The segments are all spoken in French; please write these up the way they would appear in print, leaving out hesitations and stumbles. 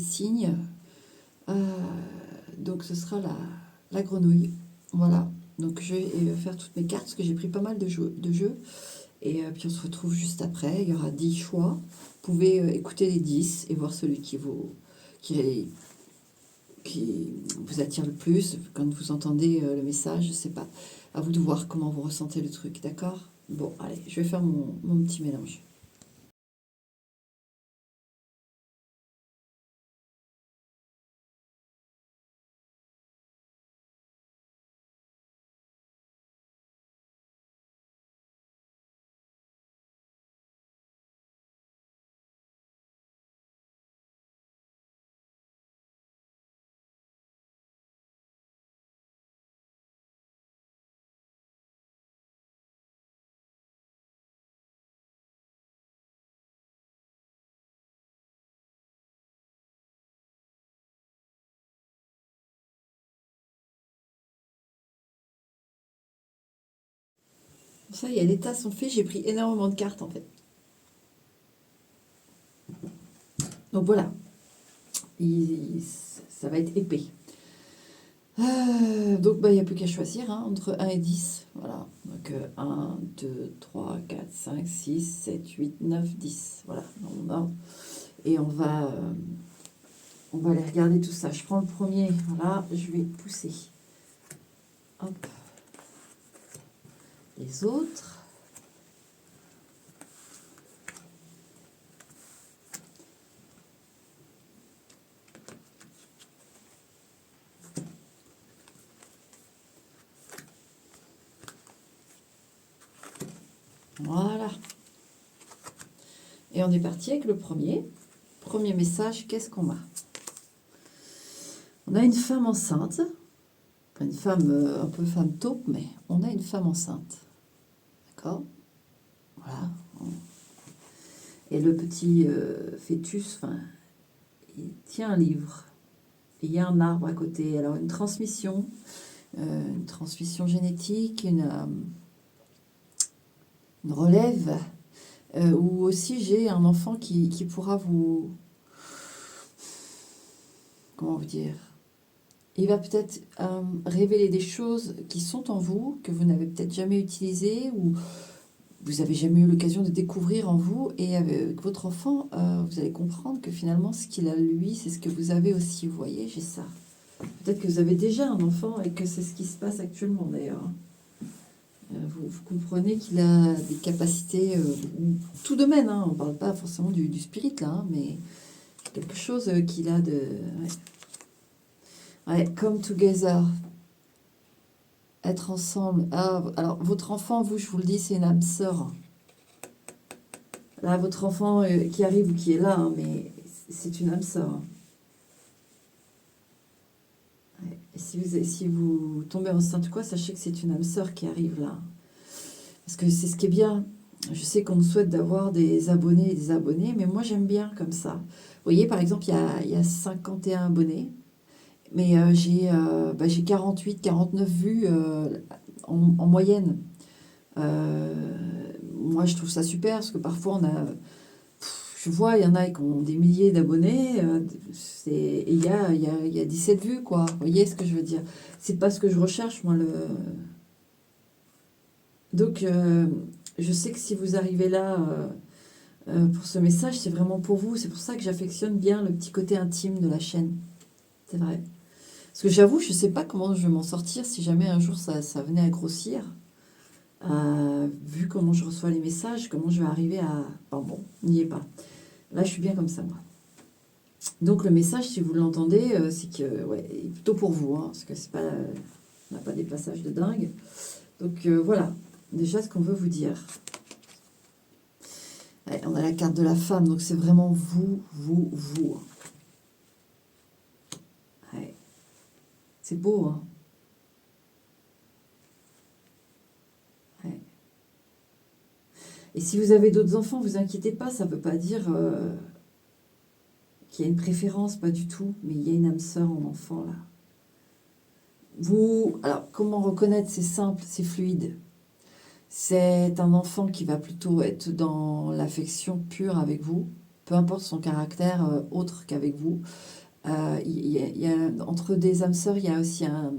signes. Donc ce sera la grenouille. Voilà. Donc je vais faire toutes mes cartes parce que j'ai pris pas mal de jeux. Et puis on se retrouve juste après. Il y aura 10 choix. Vous pouvez écouter les 10 et voir celui qui vous attire le plus. Quand vous entendez le message, je sais pas. À vous de voir comment vous ressentez le truc, d'accord? Bon, allez, je vais faire mon petit mélange. Ça y est, les tas sont faits. J'ai pris énormément de cartes en fait. Donc voilà, ça va être épais. Donc il n'y a plus qu'à choisir entre 1 et 10. Voilà. Donc 1, 2, 3, 4, 5, 6, 7, 8, 9, 10. Voilà. Et on va aller regarder tout ça. Je prends le premier. Voilà, je vais pousser. Hop. Les autres. Voilà. Et on est parti avec le premier. Premier message, qu'est-ce qu'on a? On a une femme enceinte. Une femme, un peu femme taupe, mais on a une femme enceinte. D'accord? Voilà. Et le petit fœtus, il tient un livre. Et il y a un arbre à côté. Alors une transmission génétique, une relève, ou aussi j'ai un enfant qui pourra vous... Comment vous dire? Il va peut-être révéler des choses qui sont en vous, que vous n'avez peut-être jamais utilisées, ou vous n'avez jamais eu l'occasion de découvrir en vous. Et avec votre enfant, vous allez comprendre que finalement, ce qu'il a lui, c'est ce que vous avez aussi. Vous voyez, j'ai ça. Peut-être que vous avez déjà un enfant et que c'est ce qui se passe actuellement d'ailleurs. Vous comprenez qu'il a des capacités, tout domaine, on ne parle pas forcément du spirit là, mais quelque chose qu'il a de... Ouais, come together, être ensemble. Ah, alors, votre enfant, je vous le dis, c'est une âme sœur. Là, votre enfant qui arrive ou qui est là, mais c'est une âme sœur. Ouais. Et si vous tombez enceinte, quoi, sachez que c'est une âme sœur qui arrive là. Parce que c'est ce qui est bien. Je sais qu'on me souhaite d'avoir des abonnés et des abonnés, mais moi j'aime bien comme ça. Vous voyez, par exemple, il y a 51 abonnés, mais j'ai 48, 49 vues en moyenne. Moi je trouve ça super, parce que parfois je vois, il y en a qui ont des milliers d'abonnés, et il y a 17 vues, quoi. Vous voyez ce que je veux dire? C'est pas ce que je recherche, moi, Donc, je sais que si vous arrivez là pour ce message, c'est vraiment pour vous. C'est pour ça que j'affectionne bien le petit côté intime de la chaîne. C'est vrai. Parce que j'avoue, je ne sais pas comment je vais m'en sortir si jamais un jour ça venait à grossir. Vu comment je reçois les messages, comment je vais arriver à... Bon, n'y est pas. Là, je suis bien comme ça, moi. Donc, le message, si vous l'entendez, c'est que, ouais, il est plutôt pour vous, parce que c'est pas, on n'a pas des passages de dingue. Donc, voilà, déjà ce qu'on veut vous dire. Ouais, on a la carte de la femme, donc c'est vraiment vous. Ouais. C'est beau, hein. Ouais. Et si vous avez d'autres enfants, vous inquiétez pas, ça ne veut pas dire qu'il y a une préférence, pas du tout, mais il y a une âme sœur en enfant, là. Alors, comment reconnaître? C'est simple, c'est fluide. C'est un enfant qui va plutôt être dans l'affection pure avec vous. peu importe son caractère autre qu'avec vous. Entre des âmes sœurs, il y a aussi un,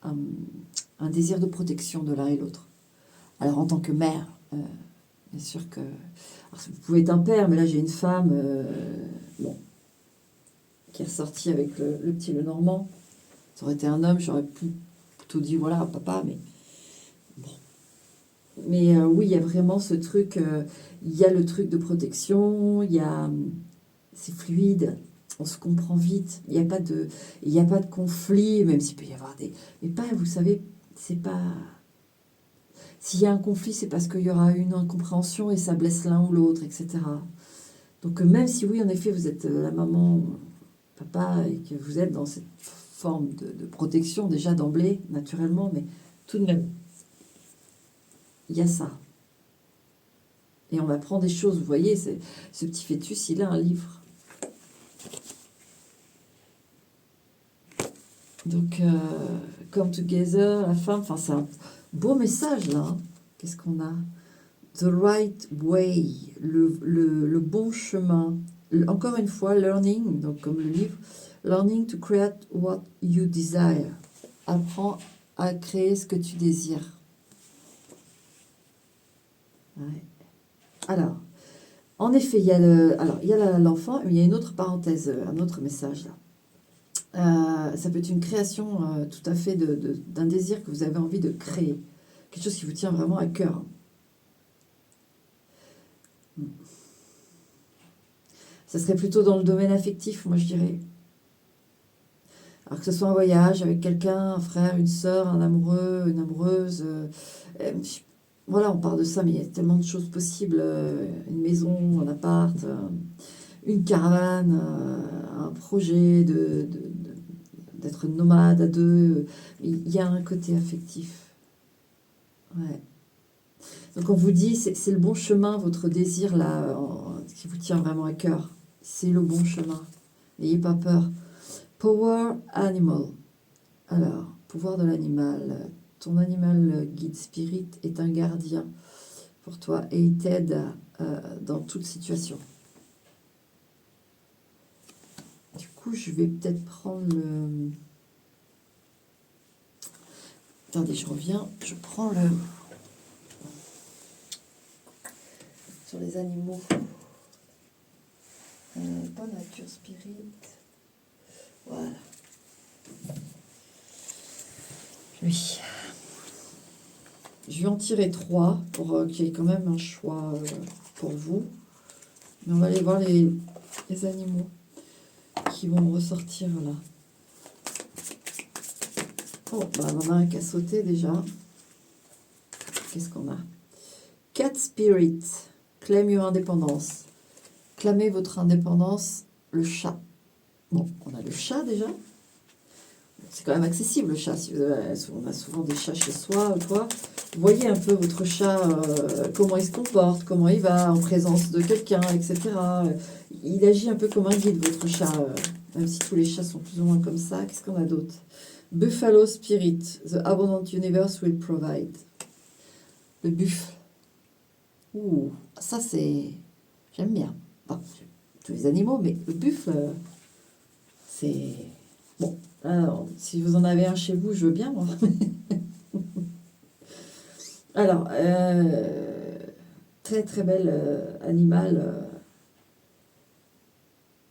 un désir de protection de l'un et l'autre. Alors en tant que mère, bien sûr que... Alors, vous pouvez être un père, mais là j'ai une femme bon, qui est ressortie avec le petit Lenormand. Ça aurait été un homme, j'aurais plutôt dit voilà, papa, mais bon. Mais oui, il y a vraiment ce truc, il y a le truc de protection, c'est fluide, on se comprend vite, il n'y a pas de conflit, même s'il peut y avoir des... Mais pas, vous savez, c'est pas... S'il y a un conflit, c'est parce qu'il y aura une incompréhension et ça blesse l'un ou l'autre, etc. Donc même si oui, en effet, vous êtes la maman, papa, et que vous êtes dans cette forme de protection déjà d'emblée, naturellement, mais tout de même, il y a ça. Et on apprend des choses, vous voyez, ce petit fœtus, il a un livre. Donc, come together, la femme, enfin c'est un beau message là. Hein. Qu'est-ce qu'on a? The right way, le bon chemin. Encore une fois, learning, donc comme le livre, learning to create what you desire. Apprends à créer ce que tu désires. Ouais. Alors, en effet, il y a l'enfant, mais il y a une autre parenthèse, un autre message là. Ça peut être une création tout à fait d'un désir que vous avez envie de créer. Quelque chose qui vous tient vraiment à cœur. Ça serait plutôt dans le domaine affectif, moi je dirais. Alors que ce soit un voyage avec quelqu'un, un frère, une sœur, un amoureux, une amoureuse. Voilà, on parle de ça, mais il y a tellement de choses possibles. Une maison, un appart, une caravane, un projet d'être nomade à deux. Il y a un côté affectif. Ouais. Donc on vous dit, c'est le bon chemin, votre désir là, qui vous tient vraiment à cœur. C'est le bon chemin. N'ayez pas peur. Power animal. Alors, pouvoir de l'animal. Ton animal guide spirit est un gardien pour toi et il t'aide dans toute situation. Du coup, je vais peut-être prendre le... Attendez, je reviens. Je prends le... Sur les animaux. Pas nature spirit. Voilà. Oui. Je vais en tirer 3 pour qu'il y ait quand même un choix pour vous. Mais on va aller voir les animaux qui vont ressortir là. Oh, bah, on en a un qui a sauté déjà. Qu'est-ce qu'on a? Cat Spirit. Claim your indépendance. Clamez votre indépendance. Le chat. Bon, on a le chat déjà. C'est quand même accessible le chat. Si vous avez, on a souvent des chats chez soi ou quoi. Voyez un peu votre chat, comment il se comporte, comment il va en présence de quelqu'un, etc. Il agit un peu comme un guide, votre chat, même si tous les chats sont plus ou moins comme ça. Qu'est-ce qu'on a d'autre? Buffalo Spirit, the abundant universe will provide. Le buffle. Ouh, ça c'est... J'aime bien. Bon, tous les animaux, mais le buffle, c'est... Bon, alors, si vous en avez un chez vous, je veux bien, moi. Alors, très très bel animal.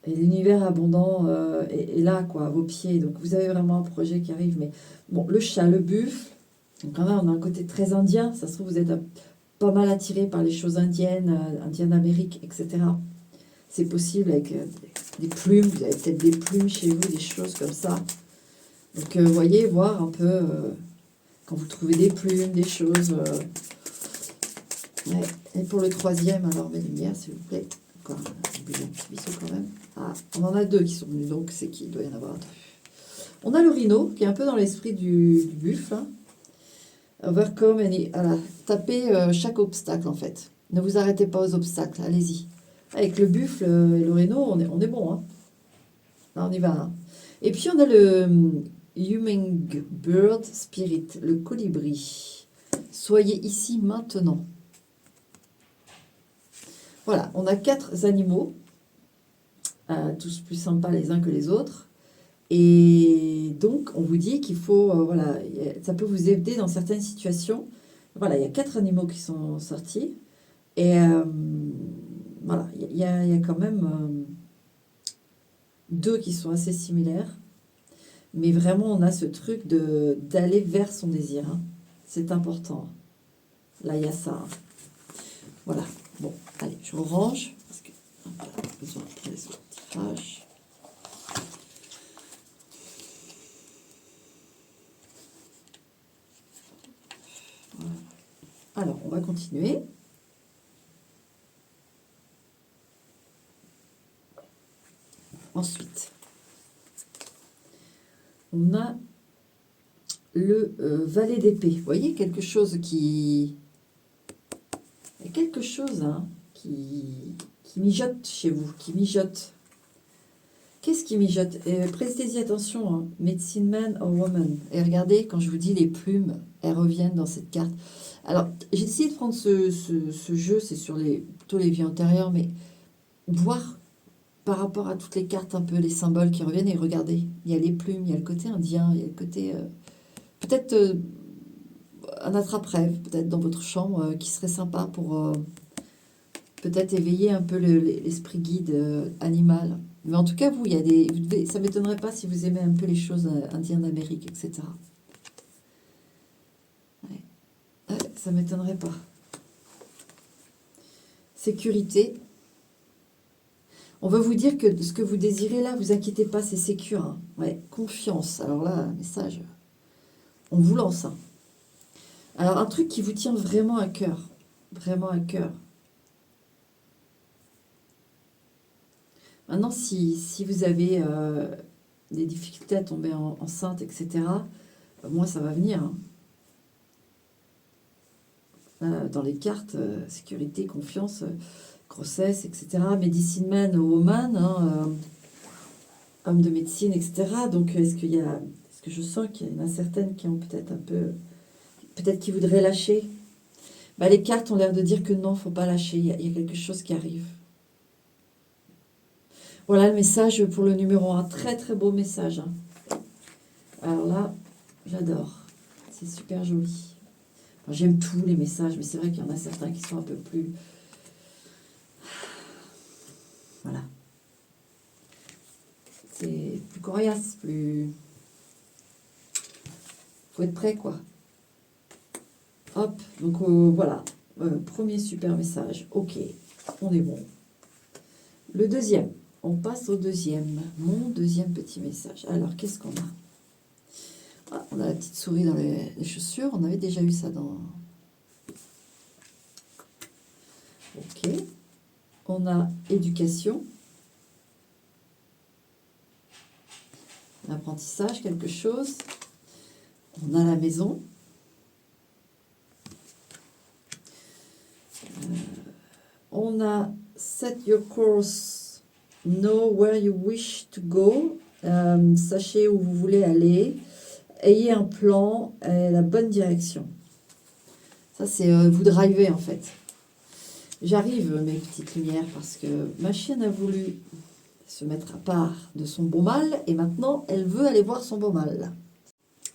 Et l'univers abondant est là, quoi, à vos pieds. Donc, vous avez vraiment un projet qui arrive. Mais bon, le chat, le buffle, donc quand même, on a un côté très indien. Ça se trouve, vous êtes pas mal attiré par les choses indiennes, indiennes d'Amérique, etc. C'est possible avec des plumes. Vous avez peut-être des plumes chez vous, des choses comme ça. Donc, voyez, voir un peu quand vous trouvez des plumes, des choses. Ouais. Et pour le troisième, alors mes lumières, s'il vous plaît. Encore un petit bisou quand même. Ah, on en a 2 qui sont venus, donc c'est qu'il doit y en avoir 2. On a le rhino, qui est un peu dans l'esprit du buffle. Hein. Overcome, voilà. Tapez chaque obstacle, en fait. Ne vous arrêtez pas aux obstacles, allez-y. Avec le buffle et le rhino, on est bon. Hein. Là, on y va. Hein. Et puis, on a le Hummingbird Spirit, le colibri. Soyez ici maintenant. Voilà, on a 4 animaux tous plus sympas les uns que les autres. Et donc, on vous dit qu'il faut, voilà, ça peut vous aider dans certaines situations. Voilà, il y a 4 animaux qui sont sortis. Et voilà, il y a quand même 2 qui sont assez similaires. Mais vraiment, on a ce truc d'aller vers son désir, hein. C'est important. Là, il y a ça, hein. Voilà. Bon, allez, je range parce que voilà, besoin de les autres tirages. Voilà. Alors, on va continuer. Ensuite, on a le valet d'épée. Vous voyez, quelque chose qui... Il y a quelque chose, hein, qui mijote chez vous, qui mijote. Qu'est-ce qui mijote? Prestez-y attention, hein. Medicine Man or Woman. Et regardez, quand je vous dis les plumes, elles reviennent dans cette carte. Alors, j'ai essayé de prendre ce jeu, c'est sur plutôt les vies antérieures, mais voir par rapport à toutes les cartes, un peu les symboles qui reviennent, et regardez, il y a les plumes, il y a le côté indien, il y a le côté... peut-être un attrape-rêve, peut-être dans votre chambre, qui serait sympa pour peut-être éveiller un peu l'esprit guide animal. Mais en tout cas, vous, il y a ça ne m'étonnerait pas si vous aimez un peu les choses indiennes d'Amérique, etc. Ouais. Ouais, ça ne m'étonnerait pas. Sécurité. On va vous dire que ce que vous désirez là, vous inquiétez pas, c'est sécure, hein. Ouais, confiance. Alors là, message, on vous lance, hein. Alors, un truc qui vous tient vraiment à cœur. Vraiment à cœur. Maintenant, si vous avez des difficultés à tomber enceinte, etc., moi, ça va venir, hein. Dans les cartes, sécurité, confiance, grossesse, etc., medicine man ou woman, hein, homme de médecine, etc. Donc, est-ce que je sens qu'il y en a certaines qui ont peut-être un peu... Peut-être qui voudraient lâcher. Bah, les cartes ont l'air de dire que non, il ne faut pas lâcher, il y a quelque chose qui arrive. Voilà le message pour le numéro 1. Très très beau message, hein. Alors là, j'adore. C'est super joli. Enfin, j'aime tous les messages, mais c'est vrai qu'il y en a certains qui sont un peu plus... Voilà. C'est plus coriace, plus... Faut être prêt, quoi. Hop, donc voilà. Premier super message. Ok, on est bon. Le deuxième. On passe au deuxième. Mon deuxième petit message. Alors, qu'est-ce qu'on a? Ah, on a la petite souris dans les chaussures. On avait déjà eu ça dans... Ok. On a éducation. Apprentissage, quelque chose. On a la maison. On a set your course, know where you wish to go. Sachez où vous voulez aller. Ayez un plan et la bonne direction. Ça, c'est vous driver en fait. J'arrive, mes petites lumières, parce que ma chienne a voulu se mettre à part de son beau mal et maintenant, elle veut aller voir son beau mal.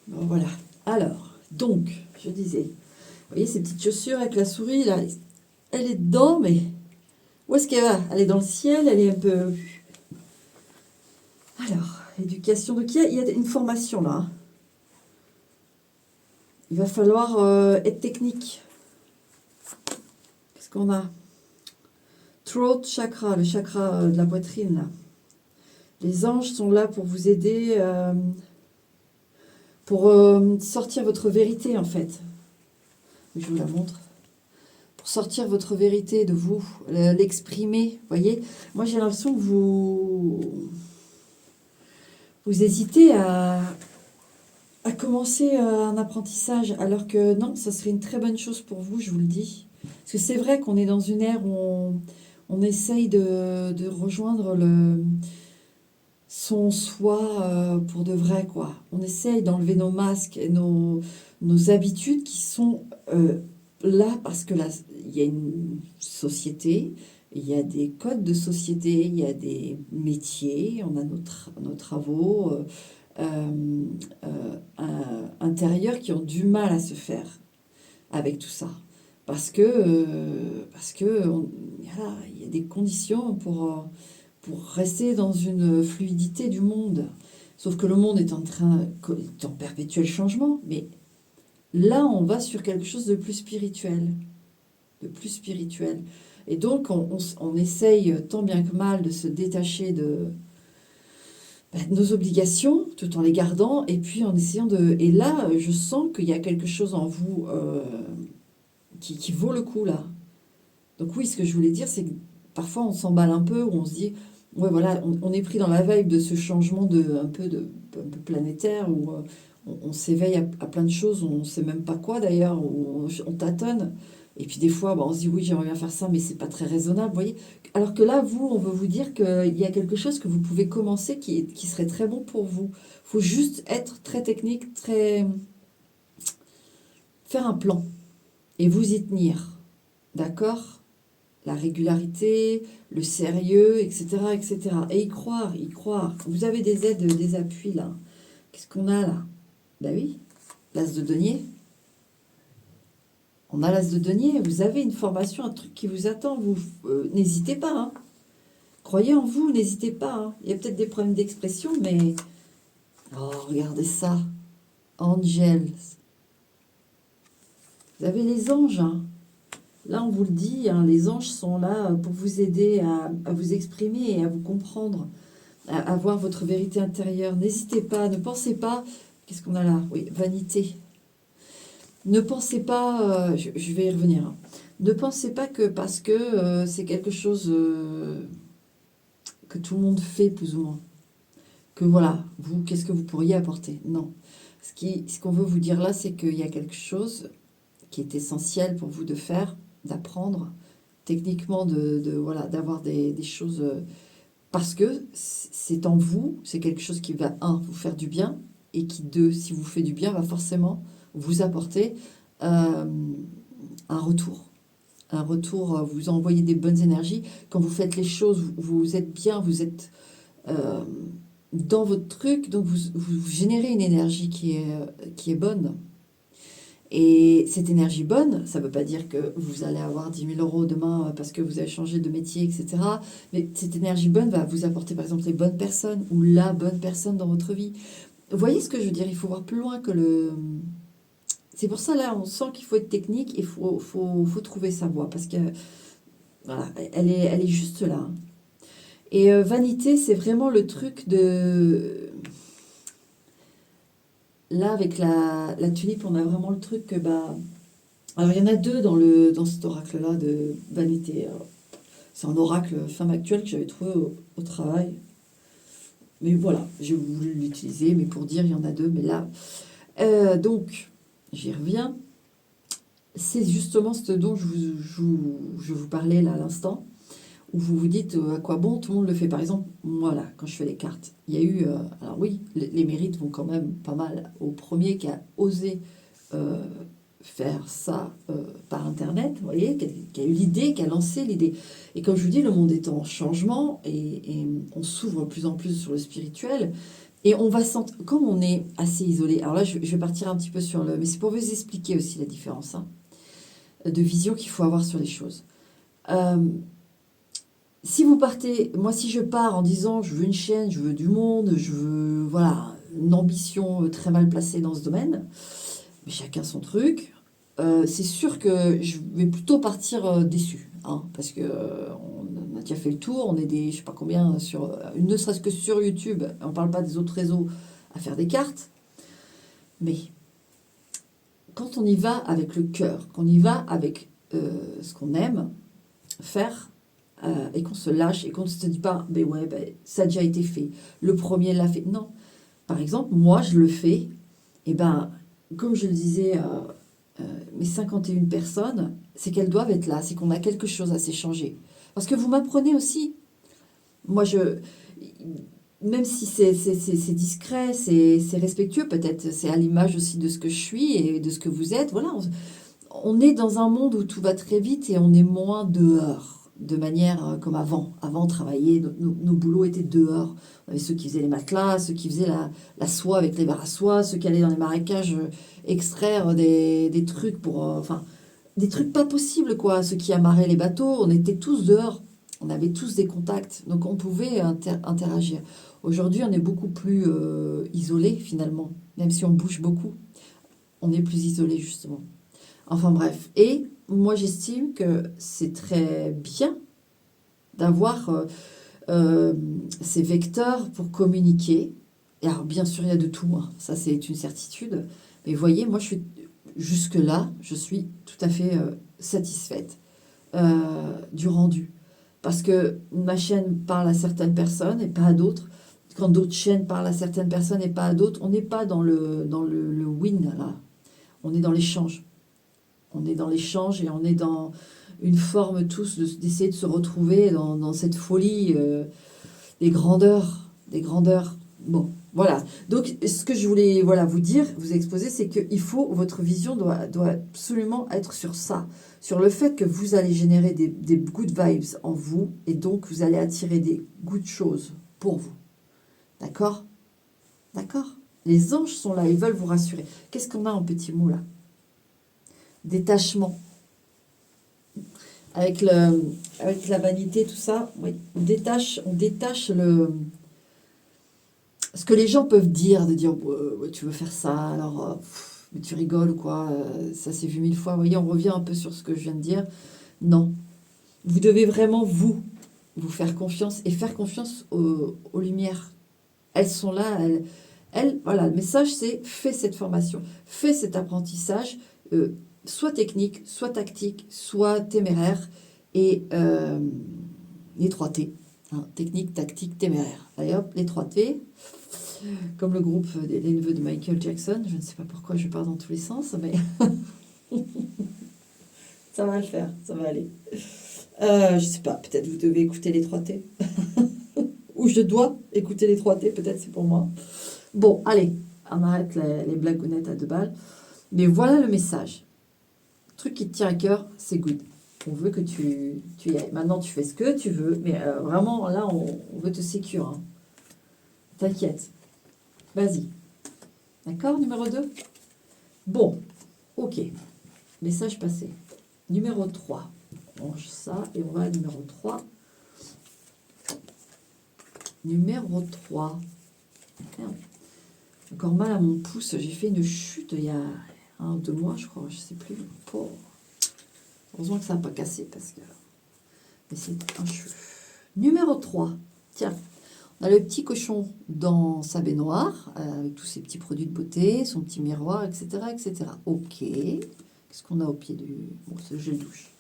Bon, voilà. Alors, donc, je disais, vous voyez ces petites chaussures avec la souris, là, elle est dedans, mais où est-ce qu'elle va? Elle est dans le ciel, elle est un peu... Alors, éducation, donc il y a une formation là. Il va falloir être technique. Qu'est-ce qu'on a? Throat chakra, le chakra de la poitrine, là. Les anges sont là pour vous aider, pour sortir votre vérité, en fait. Je vous la montre. Pour sortir votre vérité de vous, l'exprimer, vous voyez. Moi, j'ai l'impression que vous hésitez à commencer un apprentissage, alors que non, ça serait une très bonne chose pour vous, je vous le dis. Parce que c'est vrai qu'on est dans une ère où on essaye de rejoindre son soi pour de vrai, quoi. On essaye d'enlever nos masques et nos habitudes qui sont là parce que là, il y a une société, Il y a des codes de société, il y a des métiers, on a nos travaux intérieurs qui ont du mal à se faire avec tout ça. Voilà, il y a des conditions pour rester dans une fluidité du monde. Sauf que le monde est en perpétuel changement, mais là, on va sur quelque chose de plus spirituel, de plus spirituel. Et donc, on essaye tant bien que mal de se détacher de nos obligations, tout en les gardant, et puis en essayant de... Et là, je sens qu'il y a quelque chose en vous qui vaut le coup, là. Donc oui, ce que je voulais dire, c'est que parfois, on s'emballe un peu, ou on se dit, ouais, voilà, on est pris dans la vibe de ce changement un peu planétaire, où on s'éveille à plein de choses, on ne sait même pas quoi d'ailleurs, où on tâtonne. Et puis des fois, bah, on se dit oui, j'aimerais bien faire ça, mais c'est pas très raisonnable, vous voyez. Alors que là, vous, on veut vous dire qu'il y a quelque chose que vous pouvez commencer qui serait très bon pour vous. Il faut juste être très technique, faire un plan et vous y tenir. D'accord? La régularité, le sérieux, etc., etc. Et y croire, y croire. Vous avez des aides, des appuis là. Qu'est-ce qu'on a là? Ben oui, l'as de denier. On a l'as de denier. Vous avez une formation, un truc qui vous attend. Vous n'hésitez pas. Hein. Croyez en vous, n'hésitez pas. Hein. Il y a peut-être des problèmes d'expression, mais oh, regardez ça, Angels. Vous avez les anges. Hein. Là, on vous le dit, hein, les anges sont là pour vous aider à vous exprimer et à vous comprendre, à voir votre vérité intérieure. N'hésitez pas, ne pensez pas. Qu'est-ce qu'on a là? Oui, vanité. Ne pensez pas, je vais y revenir. Hein. Ne pensez pas que parce que c'est quelque chose que tout le monde fait plus ou moins, que voilà, vous, qu'est-ce que vous pourriez apporter? Non. Ce qu'on veut vous dire là, c'est qu'il y a quelque chose qui est essentiel pour vous de faire, d'apprendre, techniquement, voilà, d'avoir des choses. Parce que c'est en vous, c'est quelque chose qui va, un, vous faire du bien, et qui, deux, si vous fait du bien, va forcément vous apporter euh, un retour. Un retour, vous envoyez des bonnes énergies. Quand vous faites les choses, vous êtes bien, vous êtes euh, dans votre truc, donc vous générez une énergie qui est bonne. Et cette énergie bonne, ça ne veut pas dire que vous allez avoir 10 000 € demain parce que vous avez changé de métier, etc. Mais cette énergie bonne va vous apporter par exemple les bonnes personnes ou la bonne personne dans votre vie. Vous voyez ce que je veux dire? Il faut voir plus loin que le... C'est pour ça là, on sent qu'il faut être technique et faut trouver sa voie parce que voilà, elle est juste là. Et vanité, c'est vraiment le truc de... Là, avec la tulipe, on a vraiment le truc que, bah... Alors, il y en a deux dans cet oracle-là de vanité. C'est un oracle femme actuelle que j'avais trouvé au travail. Mais voilà, j'ai voulu l'utiliser, mais pour dire, il y en a deux. Mais là, donc, j'y reviens. C'est justement ce dont je vous parlais là à l'instant, où vous vous dites à quoi bon, tout le monde le fait. Par exemple, moi là, quand je fais les cartes, il y a eu... alors oui, les mérites vont quand même pas mal au premier qui a osé euh, faire ça par Internet, vous voyez, qui a eu l'idée, qui a lancé l'idée. Et comme je vous dis, le monde est en changement et on s'ouvre de plus en plus sur le spirituel. Et on va sentir, comme on est assez isolé, alors là je vais partir un petit peu sur le... Mais c'est pour vous expliquer aussi la différence hein, de vision qu'il faut avoir sur les choses. Euh, Si vous partez, moi si je pars en disant je veux une chaîne, je veux du monde, je veux voilà une ambition très mal placée dans ce domaine, mais chacun son truc, c'est sûr que je vais plutôt partir déçu, hein, parce que on a déjà fait le tour, on est des je sais pas combien sur ne serait-ce que sur YouTube, on parle pas des autres réseaux à faire des cartes, mais quand on y va avec le cœur, qu'on y va avec ce qu'on aime faire et qu'on se lâche et qu'on ne se dit pas, ben ouais, ben, ça a déjà été fait. Le premier l'a fait. Non. Par exemple, moi, je le fais. Et ben, comme je le disais, mes 51 personnes, c'est qu'elles doivent être là. C'est qu'on a quelque chose à s'échanger. Parce que vous m'apprenez aussi. Moi, même si c'est discret, c'est respectueux, peut-être, c'est à l'image aussi de ce que je suis et de ce que vous êtes. Voilà, on est dans un monde où tout va très vite et on est moins dehors. de manière comme avant. Avant, travailler, nos boulots étaient dehors. On avait ceux qui faisaient les matelas, ceux qui faisaient la soie avec les verres à soie, ceux qui allaient dans les marécages extraire des trucs pour... enfin, des trucs pas possibles, quoi. Ceux qui amarraient les bateaux, on était tous dehors. On avait tous des contacts, donc on pouvait interagir. Aujourd'hui, on est beaucoup plus isolé, finalement, même si on bouge beaucoup. On est plus isolé, justement. Enfin bref. Et moi, j'estime que c'est très bien d'avoir ces vecteurs pour communiquer. Et alors, bien sûr, il y a de tout, hein. Ça, c'est une certitude. Mais vous voyez, moi, jusque-là, je suis tout à fait satisfaite du rendu. Parce que ma chaîne parle à certaines personnes et pas à d'autres. Quand d'autres chaînes parlent à certaines personnes et pas à d'autres, on n'est pas dans le win, là. On est dans l'échange. On est dans l'échange et on est dans une forme tous d'essayer de se retrouver dans cette folie des grandeurs, des grandeurs. Bon, voilà. Donc, ce que je voulais vous dire, vous exposer, c'est qu'il faut, votre vision doit absolument être sur ça, sur le fait que vous allez générer des good vibes en vous et donc vous allez attirer des good choses pour vous. D'accord? D'accord? Les anges sont là, ils veulent vous rassurer. Qu'est-ce qu'on a en petits mots là? Détachement. Avec la vanité, tout ça, oui, on détache ce que les gens peuvent dire, de dire ouais, tu veux faire ça, alors mais tu rigoles ou quoi, ça s'est vu 1000 fois. Vous voyez, on revient un peu sur ce que je viens de dire. Non, vous devez vraiment vous faire confiance et faire confiance aux lumières. Elles sont là, voilà, le message c'est fais cette formation, fais cet apprentissage, soit technique, soit tactique, soit téméraire, et les 3 T. Hein, technique, tactique, téméraire. Allez hop, les 3 T. Comme le groupe des neveux de Michael Jackson. Je ne sais pas pourquoi je pars dans tous les sens, mais ça va le faire, ça va aller. Je sais pas, peut-être vous devez écouter les 3 T. Ou je dois écouter les 3 T, peut-être c'est pour moi. Bon, allez, on arrête les blagounettes à 2 balles. Mais voilà le message. Le truc qui te tient à cœur, c'est good. On veut que tu y ailles. Maintenant, tu fais ce que tu veux, mais vraiment, là, on veut te sécure. Hein. T'inquiète. Vas-y. D'accord, numéro 2? Bon, ok. Message passé. Numéro 3. On range ça et on va à numéro 3. Numéro 3. Merde. Encore mal à mon pouce. J'ai fait une chute il y a 1 ou 2 mois, je crois. Je sais plus. Pauvre. Heureusement que ça n'a pas cassé parce que... Mais c'est un cheveu. Numéro 3. Tiens. On a le petit cochon dans sa baignoire, avec tous ses petits produits de beauté, son petit miroir, etc. etc. Ok. Qu'est-ce qu'on a au pied du... Bon, c'est le gel douche.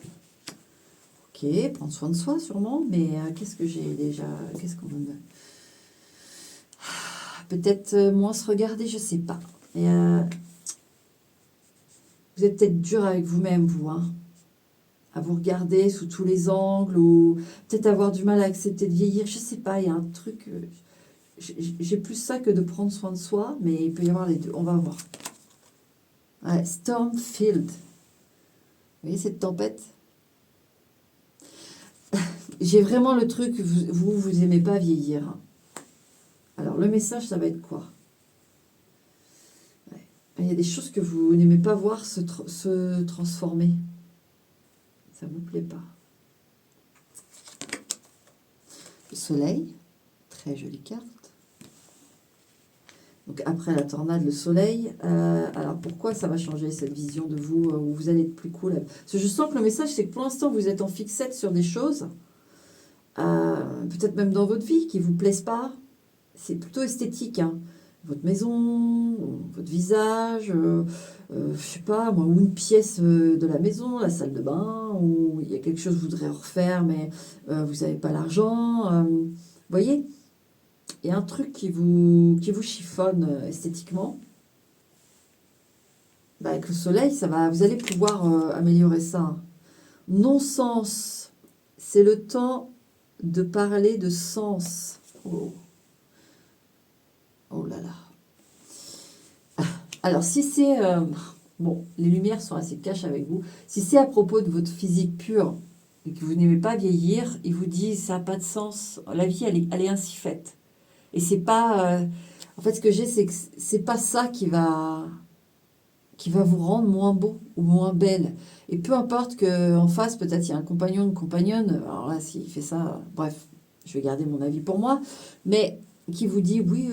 Ok, prendre soin de soi sûrement, mais qu'est-ce que j'ai déjà... Qu'est-ce qu'on me... Peut-être moins se regarder, je sais pas. Et, vous êtes peut-être dur avec vous-même, vous, hein, à vous regarder sous tous les angles, ou peut-être avoir du mal à accepter de vieillir, je sais pas, il y a un truc... j'ai plus ça que de prendre soin de soi, mais il peut y avoir les deux, on va voir. Ouais, Stormfield. Vous voyez cette tempête? J'ai vraiment le truc, vous aimez pas vieillir. Alors, le message, ça va être quoi? Ouais. Il y a des choses que vous n'aimez pas voir se transformer. Ça vous plaît pas. Le soleil, très jolie carte. Donc après la tornade, le soleil. Alors pourquoi ça va changer cette vision de vous où vous allez être plus cool? Parce que je sens que le message, c'est que pour l'instant, vous êtes en fixette sur des choses, peut-être même dans votre vie, qui ne vous plaisent pas. C'est plutôt esthétique, hein. Votre maison, votre visage, je sais pas, moi, ou une pièce de la maison, la salle de bain, où il y a quelque chose que vous voudrez refaire, mais vous n'avez pas l'argent. Vous voyez? Il y a un truc qui vous chiffonne esthétiquement. Bah, avec le soleil, vous allez pouvoir améliorer ça. Non-sens, c'est le temps de parler de sens. Oh, oh là là. Alors, si c'est... bon, les lumières sont assez cash avec vous. Si c'est à propos de votre physique pure, et que vous n'aimez pas vieillir, il vous dit ça n'a pas de sens. La vie, elle est ainsi faite. Et c'est pas. En fait, ce que j'ai, c'est que c'est pas ça qui va vous rendre moins beau ou moins belle. Et peu importe qu'en face, peut-être il y a un compagnon, une compagnonne, alors là, s'il fait ça, bref, je vais garder mon avis pour moi, mais qui vous dit, oui,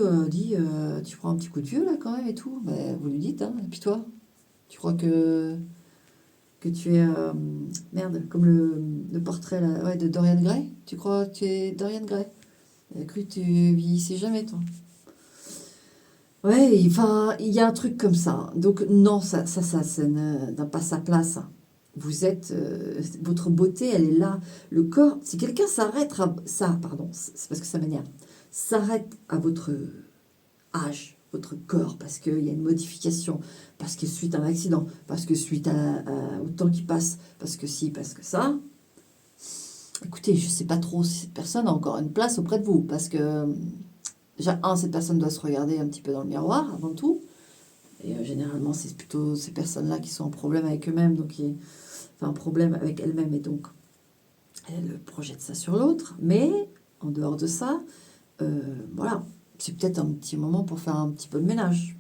tu prends un petit coup de vieux là quand même et tout, ben, vous lui dites, hein, et puis toi, tu crois que tu es, merde, comme le portrait là, ouais, de Dorian Gray, tu crois que tu es Dorian Gray? J'ai cru que tu vieillissais jamais, toi. Ouais, enfin, il y a un truc comme ça. Donc non, ça n'a pas sa place. Vous êtes, votre beauté, elle est là. Le corps, si quelqu'un pardon, c'est parce que ça m'énerve, s'arrête à votre âge, votre corps, parce qu'il y a une modification, parce que suite à un accident, parce que suite au temps qui passe, parce que si, parce que ça. Écoutez, je ne sais pas trop si cette personne a encore une place auprès de vous, parce que déjà, cette personne doit se regarder un petit peu dans le miroir avant tout. Et généralement, c'est plutôt ces personnes-là qui sont en problème avec eux-mêmes, enfin, un problème avec elles-mêmes, et donc elles projettent ça sur l'autre. Mais en dehors de ça, voilà, c'est peut-être un petit moment pour faire un petit peu de ménage.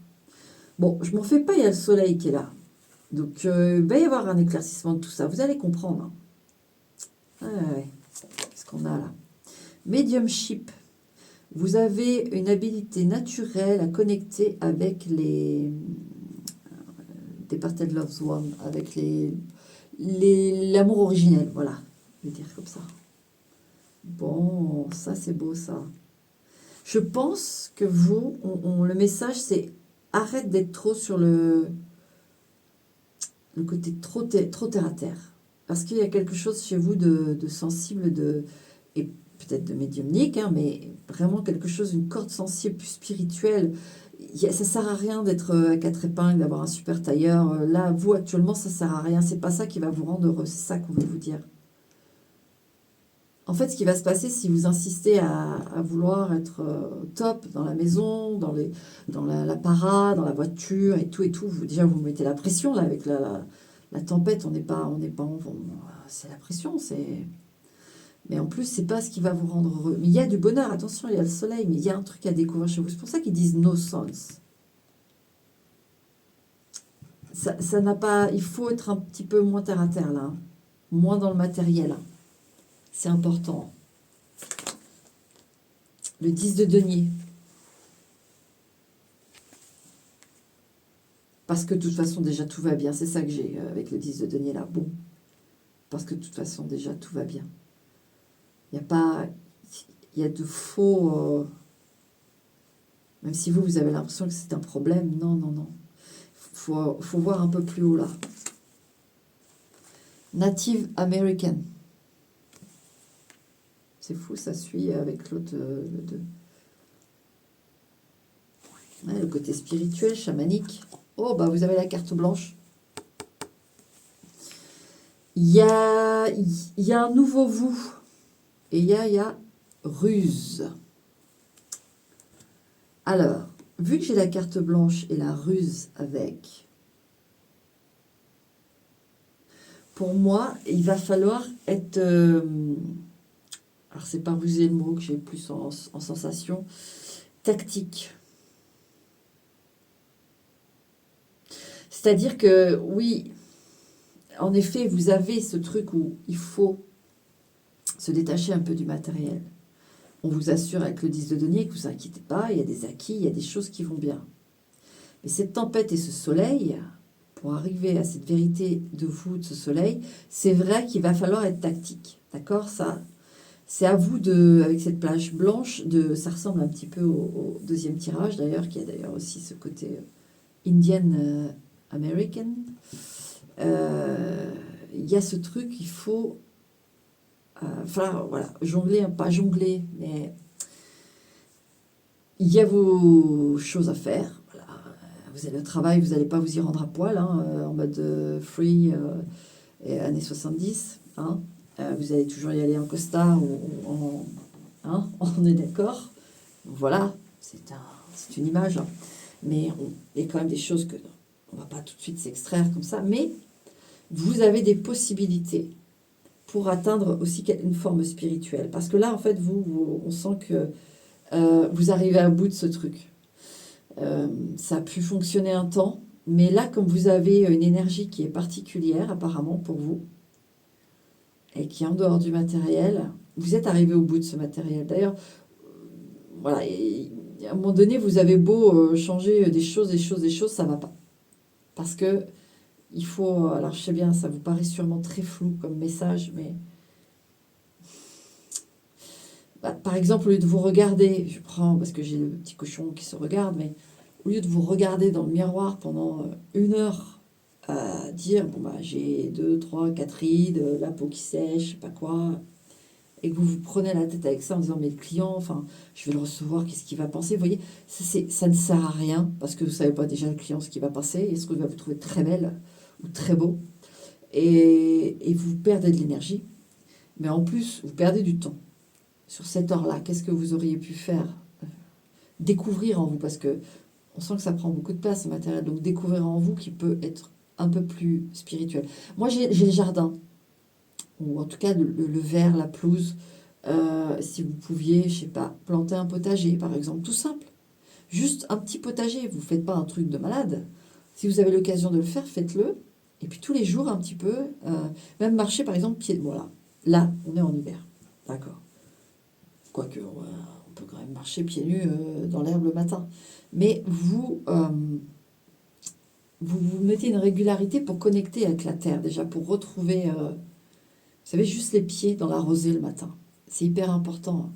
Bon, je m'en fais pas, il y a le soleil qui est là. Donc, il va y avoir un éclaircissement de tout ça. Vous allez comprendre. Ouais. Qu'est-ce qu'on a là? Mediumship. Vous avez une habilité naturelle à connecter avec les Departed Loved One, avec l'amour originel, voilà, je vais dire comme ça. Bon, ça c'est beau ça. Je pense que le message c'est arrête d'être trop sur le côté trop terre à terre. Parce qu'il y a quelque chose chez vous de sensible, et peut-être de médiumnique, hein, mais vraiment quelque chose, une corde sensible plus spirituelle. Ça sert à rien d'être à quatre épingles, d'avoir un super tailleur. Là, vous, actuellement, ça sert à rien. C'est pas ça qui va vous rendre heureux. C'est ça qu'on veut vous dire. En fait, ce qui va se passer si vous insistez à vouloir être top dans la maison, dans la para, dans la voiture et tout, déjà vous mettez la pression là avec la tempête. On n'est pas, c'est la pression, c'est. Mais en plus, c'est pas ce qui va vous rendre heureux. Mais il y a du bonheur, attention, il y a le soleil, mais il y a un truc à découvrir chez vous. C'est pour ça qu'ils disent no sense. Ça n'a pas. Il faut être un petit peu moins terre à terre là, hein. Moins dans le matériel. C'est important. Le 10 de denier. Parce que de toute façon, déjà, tout va bien. C'est ça que j'ai avec le 10 de denier là. Bon. Parce que de toute façon, déjà, tout va bien. Il n'y a pas. Il y a de faux. Même si vous avez l'impression que c'est un problème. Non, non, non. Faut voir un peu plus haut là. Native American. C'est fou, ça suit avec l'autre. Ouais, le côté spirituel, chamanique. Oh, bah vous avez la carte blanche. Il y a un nouveau vous. Et il y a ruse. Alors, vu que j'ai la carte blanche et la ruse avec, pour moi, il va falloir être... alors, c'est pas ruser le mot que j'ai plus en sensation. Tactique. C'est-à-dire que, oui, en effet, vous avez ce truc où il faut se détacher un peu du matériel. On vous assure avec le 10 de denier que vous inquiétez pas, il y a des acquis, il y a des choses qui vont bien. Mais cette tempête et ce soleil, pour arriver à cette vérité de vous, de ce soleil, c'est vrai qu'il va falloir être tactique. D'accord? Ça, c'est à vous avec cette plage blanche, ça ressemble un petit peu au deuxième tirage d'ailleurs, qui a d'ailleurs aussi ce côté Indian American. Il y a ce truc, il faut voilà, jongler, pas jongler, mais il y a vos choses à faire. Voilà. Vous avez le travail, vous n'allez pas vous y rendre à poil, hein, en mode free et années 70. Hein. Vous allez toujours y aller en costard ou hein, on est d'accord. Voilà, c'est une image. Hein. Mais il y a quand même des choses que on ne va pas tout de suite s'extraire comme ça. Mais vous avez des possibilités. pour atteindre aussi une forme spirituelle. Parce que là, en fait, on sent que vous arrivez à bout de ce truc. Ça a pu fonctionner un temps, mais là, comme vous avez une énergie qui est particulière, apparemment, pour vous, et qui est en dehors du matériel, vous êtes arrivé au bout de ce matériel. D'ailleurs, voilà, et à un moment donné, vous avez beau changer des choses, ça ne va pas. Parce que il faut, alors je sais bien, ça vous paraît sûrement très flou comme message, mais par exemple, au lieu de vous regarder, je prends, parce que j'ai le petit cochon qui se regarde, mais au lieu de vous regarder dans le miroir pendant 1 heure, à dire, bon, bah, j'ai 2, 3, 4 rides, la peau qui sèche, je sais pas quoi, et que vous vous prenez la tête avec ça en disant, mais le client, enfin, je vais le recevoir, qu'est-ce qu'il va penser? Vous voyez, ça ne sert à rien, parce que vous savez pas déjà le client ce qu'il va penser, est-ce qu'il va vous trouver très belle ou très beau, et vous perdez de l'énergie, mais en plus, vous perdez du temps. Sur cette heure-là, qu'est-ce que vous auriez pu faire? Découvrir en vous, parce que on sent que ça prend beaucoup de place, ce matériel, donc découvrir en vous qui peut être un peu plus spirituel. Moi, j'ai le jardin, ou en tout cas le verre, la pelouse. Si vous pouviez, je sais pas, planter un potager, par exemple, tout simple. Juste un petit potager, vous ne faites pas un truc de malade. Si vous avez l'occasion de le faire, faites-le. Et puis tous les jours, un petit peu, même marcher, par exemple, pied. Voilà, là, on est en hiver. D'accord. Quoique, on peut quand même marcher pieds nus dans l'herbe le matin. Mais vous mettez une régularité pour connecter avec la terre, déjà, pour retrouver, vous savez, juste les pieds dans la rosée le matin. C'est hyper important.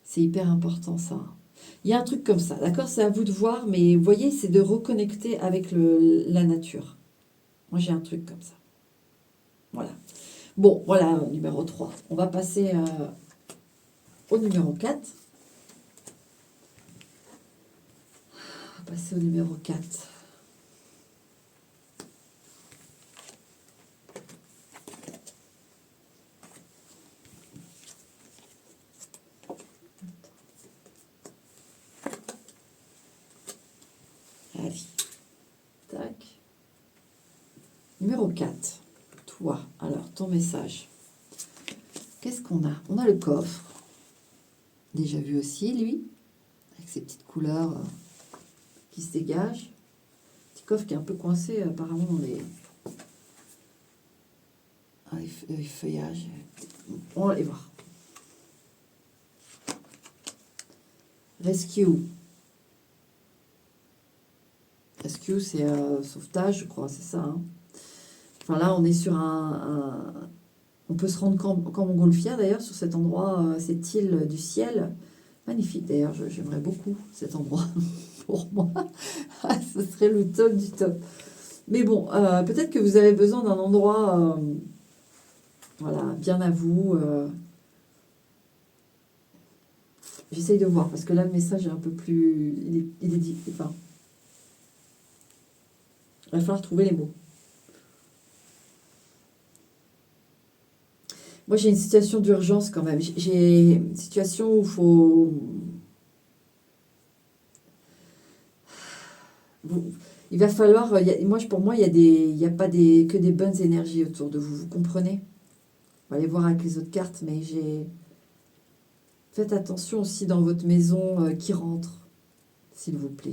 C'est hyper important, ça. Il y a un truc comme ça, d'accord? C'est à vous de voir, mais vous voyez, c'est de reconnecter avec la nature. Moi, j'ai un truc comme ça. Voilà. Bon, voilà, numéro 3. On va passer au numéro 4. On va passer au numéro 4. Allez. Tac. Numéro 4. Toi, alors, ton message. Qu'est-ce qu'on a? On a le coffre. Déjà vu aussi, lui, avec ses petites couleurs qui se dégagent. Petit coffre qui est un peu coincé apparemment dans les feuillages. On va aller voir. Rescue. Rescue, c'est sauvetage, je crois, c'est ça. Hein. Enfin là, on est sur on peut se rendre qu'en montgolfière d'ailleurs, sur cet endroit, cette île du ciel. Magnifique d'ailleurs, j'aimerais beaucoup cet endroit pour moi. Ce serait le top du top. Mais bon, peut-être que vous avez besoin d'un endroit voilà, bien à vous. J'essaye de voir, parce que là, le message est un peu plus... Il est dit. Enfin, il va falloir trouver les mots. Moi, j'ai une situation d'urgence quand même. J'ai une situation où il faut... Il va falloir... Pour moi, il n'y a pas que des bonnes énergies autour de vous. Vous comprenez? On va aller voir avec les autres cartes, mais faites attention aussi dans votre maison qui rentre, s'il vous plaît.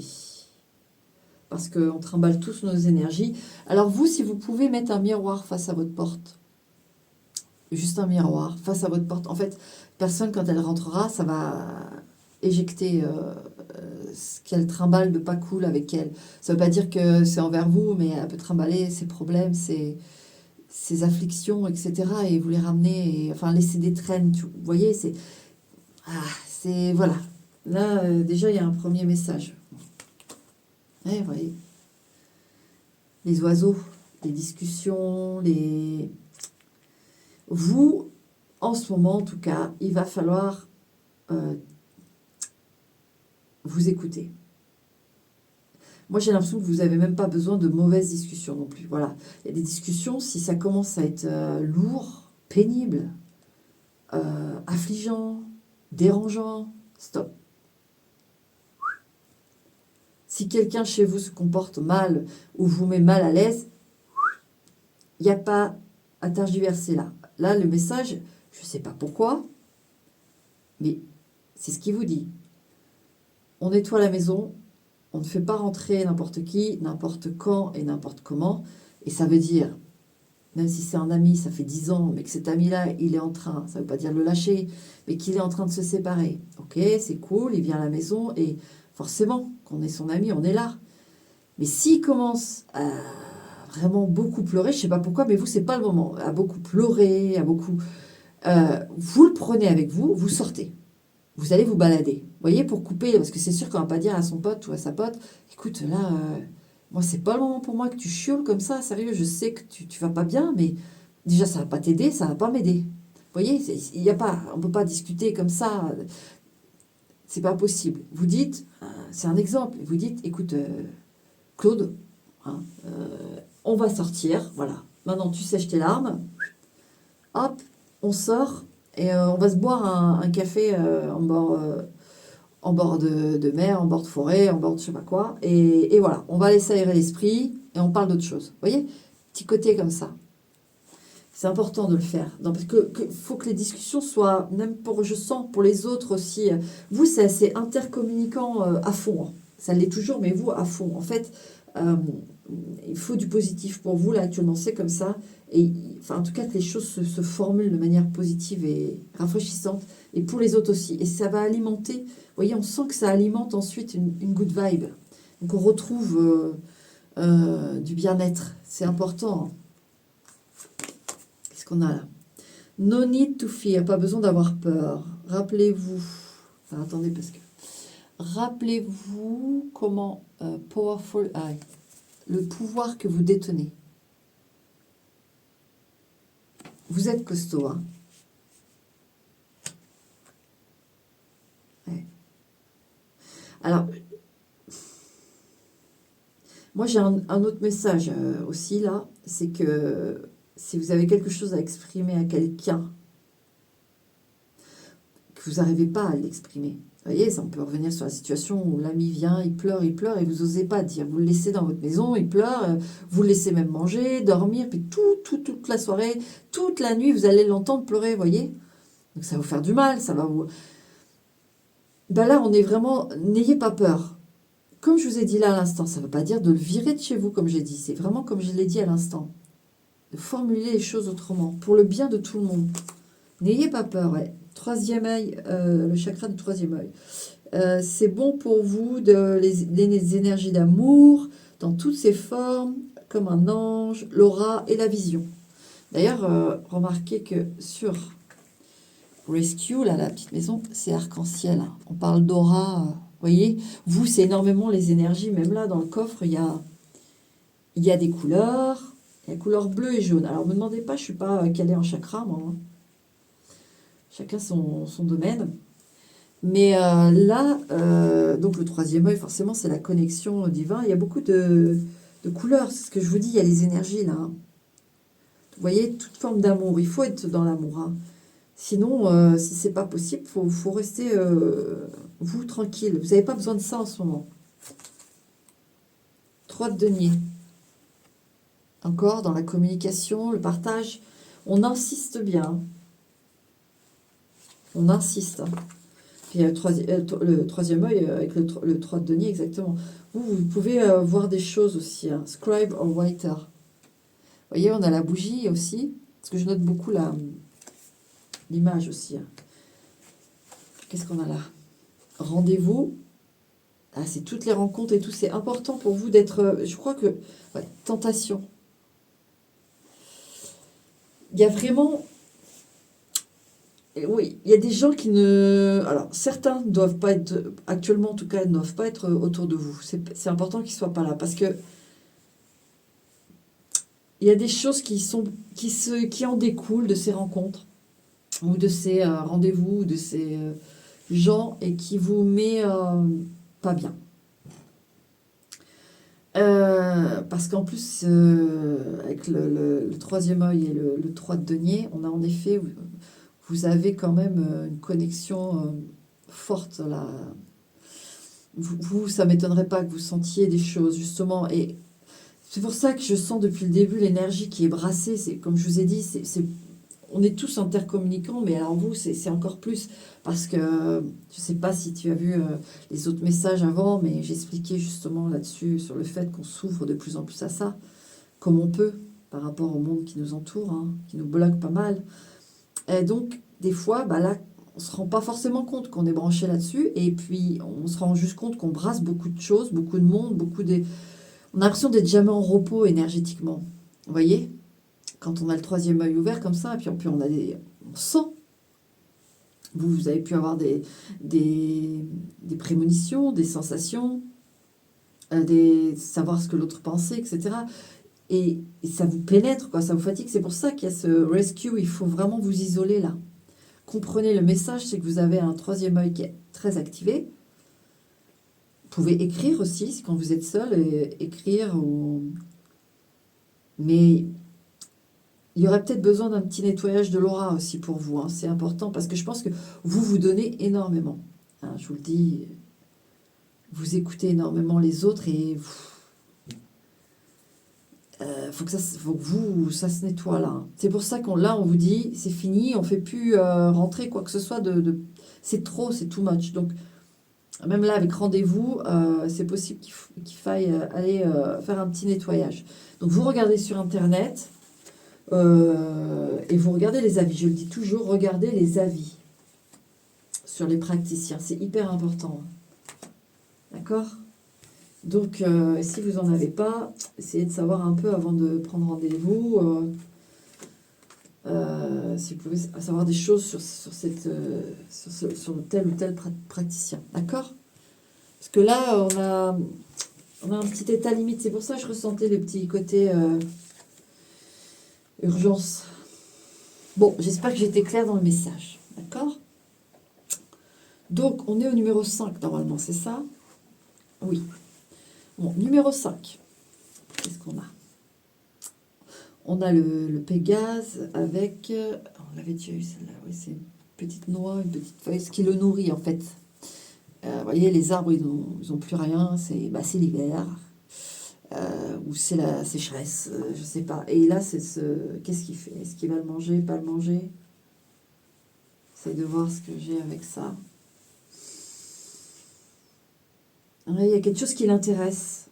Parce qu'on trimballe tous nos énergies. Alors vous, si vous pouvez mettre un miroir face à votre porte, juste un miroir face à votre porte. En fait, personne, quand elle rentrera, ça va éjecter ce qu'elle trimballe de pas cool avec elle. Ça ne veut pas dire que c'est envers vous, mais elle peut trimballer ses problèmes, ses afflictions, etc. Et vous les ramener, enfin laisser des traînes. Vous voyez, c'est voilà. Là, déjà, il y a un premier message. Ouais, vous voyez. Les oiseaux, les discussions, Vous, en ce moment, en tout cas, il va falloir vous écouter. Moi, j'ai l'impression que vous n'avez même pas besoin de mauvaises discussions non plus. Voilà. Il y a des discussions, si ça commence à être lourd, pénible, affligeant, dérangeant, stop. Si quelqu'un chez vous se comporte mal ou vous met mal à l'aise, il n'y a pas à tergiverser là. Là, le message, je ne sais pas pourquoi, mais c'est ce qu'il vous dit. On nettoie la maison, on ne fait pas rentrer n'importe qui, n'importe quand et n'importe comment. Et ça veut dire, même si c'est un ami, ça fait 10 ans, mais que cet ami-là, il est en train, ça ne veut pas dire le lâcher, mais qu'il est en train de se séparer. Ok, c'est cool, il vient à la maison et forcément, qu'on est son ami, on est là. Mais s'il commence à vraiment beaucoup pleurer, je ne sais pas pourquoi, mais vous, c'est pas le moment, à beaucoup pleurer, à beaucoup... vous le prenez avec vous, vous sortez. Vous allez vous balader. Vous voyez, pour couper, parce que c'est sûr qu'on ne va pas dire à son pote ou à sa pote, écoute, là, moi, c'est pas le moment pour moi que tu chioles comme ça, sérieux, je sais que tu vas pas bien, mais déjà, ça va pas t'aider, ça va pas m'aider. Vous voyez, il y a pas, on peut pas discuter comme ça, c'est pas possible. Vous dites, c'est un exemple, vous dites, écoute, Claude, hein, on va sortir, voilà. Maintenant, tu sèches tes larmes, hop, on sort et on va se boire un café en bord de mer, en bord de forêt, en bord de je sais pas quoi. Et voilà, on va laisser aérer l'esprit et on parle d'autre chose. Vous voyez, petit côté comme ça. C'est important de le faire. Non, parce que faut que les discussions soient, même pour, je sens, pour les autres aussi. Vous, c'est assez intercommunicant à fond, hein. Ça l'est toujours, mais vous, à fond. En fait, euh, il faut du positif pour vous, là, actuellement, c'est comme ça. Et enfin, en tout cas, que les choses se formulent de manière positive et rafraîchissante. Et pour les autres aussi. Et ça va alimenter, vous voyez, on sent que ça alimente ensuite une good vibe. Donc, on retrouve du bien-être. C'est important, hein. Qu'est-ce qu'on a là? No need to fear, pas besoin d'avoir peur. Rappelez-vous. Enfin, attendez, parce que. Rappelez-vous comment powerful. Le pouvoir que vous détenez. Vous êtes costaud, hein. Ouais. Alors, moi j'ai un autre message aussi là, c'est que si vous avez quelque chose à exprimer à quelqu'un, que vous n'arrivez pas à l'exprimer, vous voyez, ça on peut revenir sur la situation où l'ami vient, il pleure et vous n'osez pas dire. Vous le laissez dans votre maison, il pleure, vous le laissez même manger, dormir, puis toute la soirée, toute la nuit, vous allez l'entendre pleurer, vous voyez. Donc ça va vous faire du mal, ça va vous... Ben là, on est vraiment... N'ayez pas peur. Comme je vous ai dit là à l'instant, ça ne veut pas dire de le virer de chez vous, comme j'ai dit. C'est vraiment comme je l'ai dit à l'instant. De formuler les choses autrement, pour le bien de tout le monde. N'ayez pas peur, ouais. Troisième œil, le chakra du troisième œil. C'est bon pour vous les énergies d'amour dans toutes ses formes, comme un ange, l'aura et la vision. D'ailleurs, remarquez que sur Rescue, là, la petite maison, c'est arc-en-ciel, hein. On parle d'aura, vous voyez. Vous, c'est énormément les énergies. Même là, dans le coffre, il y a des couleurs. Il y a couleur bleue et jaune. Alors, ne me demandez pas, je ne suis pas calée en chakra, moi, hein. Chacun son domaine. Mais là, donc le troisième œil, forcément, c'est la connexion au divin. Il y a beaucoup de couleurs. C'est ce que je vous dis, il y a les énergies, là, hein. Vous voyez, toute forme d'amour. Il faut être dans l'amour, hein. Sinon, si c'est pas possible, faut rester, vous, tranquille. Vous n'avez pas besoin de ça en ce moment. 3 de denier. Encore dans la communication, le partage. On insiste bien. On insiste, hein. Puis le troisième œil avec le 3 de denier, exactement. Vous pouvez voir des choses aussi, hein. Scribe or writer. Vous voyez, on a la bougie aussi. Parce que je note beaucoup l'image aussi, hein. Qu'est-ce qu'on a là? Rendez-vous. Ah, c'est toutes les rencontres et tout. C'est important pour vous d'être... je crois que... Ouais, tentation. Il y a vraiment... Oui, il y a des gens qui ne... Alors, certains ne doivent pas être... Actuellement, en tout cas, ne doivent pas être autour de vous. C'est important qu'ils ne soient pas là. Parce que il y a des choses qui en découlent de ces rencontres. Ou de ces rendez-vous, ou de ces gens, et qui vous met pas bien. Parce qu'en plus, avec le troisième œil et le 3 de denier, on a en effet, vous avez quand même une connexion forte là. Vous, ça m'étonnerait pas que vous sentiez des choses, justement. Et c'est pour ça que je sens depuis le début l'énergie qui est brassée. C'est comme je vous ai dit, on est tous intercommunicants, mais alors vous, c'est encore plus. Parce que, je ne sais pas si tu as vu les autres messages avant, mais j'expliquais justement là-dessus, sur le fait qu'on s'ouvre de plus en plus à ça, comme on peut, par rapport au monde qui nous entoure, hein, qui nous bloque pas mal. Et donc, des fois, bah là, on ne se rend pas forcément compte qu'on est branché là-dessus, et puis on se rend juste compte qu'on brasse beaucoup de choses, beaucoup de monde, on a l'impression d'être jamais en repos énergétiquement. Vous voyez? Quand on a le troisième œil ouvert comme ça, et puis on sent. Vous avez pu avoir des prémonitions, des sensations, savoir ce que l'autre pensait, etc. Et ça vous pénètre, quoi, ça vous fatigue. C'est pour ça qu'il y a ce rescue, il faut vraiment vous isoler là. Comprenez le message, c'est que vous avez un troisième œil qui est très activé. Vous pouvez écrire aussi, quand vous êtes seul, écrire. Mais il y aurait peut-être besoin d'un petit nettoyage de l'aura aussi pour vous. Hein. C'est important parce que je pense que vous donnez énormément. Hein, je vous le dis, vous écoutez énormément les autres et faut que ça se nettoie là. Hein. C'est pour ça on vous dit, c'est fini, on ne fait plus rentrer quoi que ce soit c'est trop, c'est too much. Donc, même là, avec rendez-vous, c'est possible qu'il faille aller faire un petit nettoyage. Donc, vous regardez sur Internet et vous regardez les avis. Je le dis toujours, regardez les avis sur les praticiens. C'est hyper important. D'accord ? Donc, si vous n'en avez pas, essayez de savoir un peu avant de prendre rendez-vous. Si vous pouvez savoir des choses sur tel ou tel praticien. D'accord ? Parce que là, on a un petit état limite. C'est pour ça que je ressentais le petit côté urgence. Bon, j'espère que j'ai été claire dans le message. D'accord ? Donc, on est au numéro 5 normalement, c'est ça ? Oui. Bon, numéro 5. Qu'est-ce qu'on a ? On a le Pégase avec... on l'avait déjà eu celle-là. Oui, c'est une petite noix, une petite feuille, ce qui le nourrit en fait. Vous voyez, les arbres, ils ont plus rien. C'est l'hiver. Ou c'est la sécheresse, je sais pas. Et là, qu'est-ce qu'il fait? Est-ce qu'il va le manger, pas le manger? J'essaie de voir ce que j'ai avec ça. Il y a quelque chose qui l'intéresse.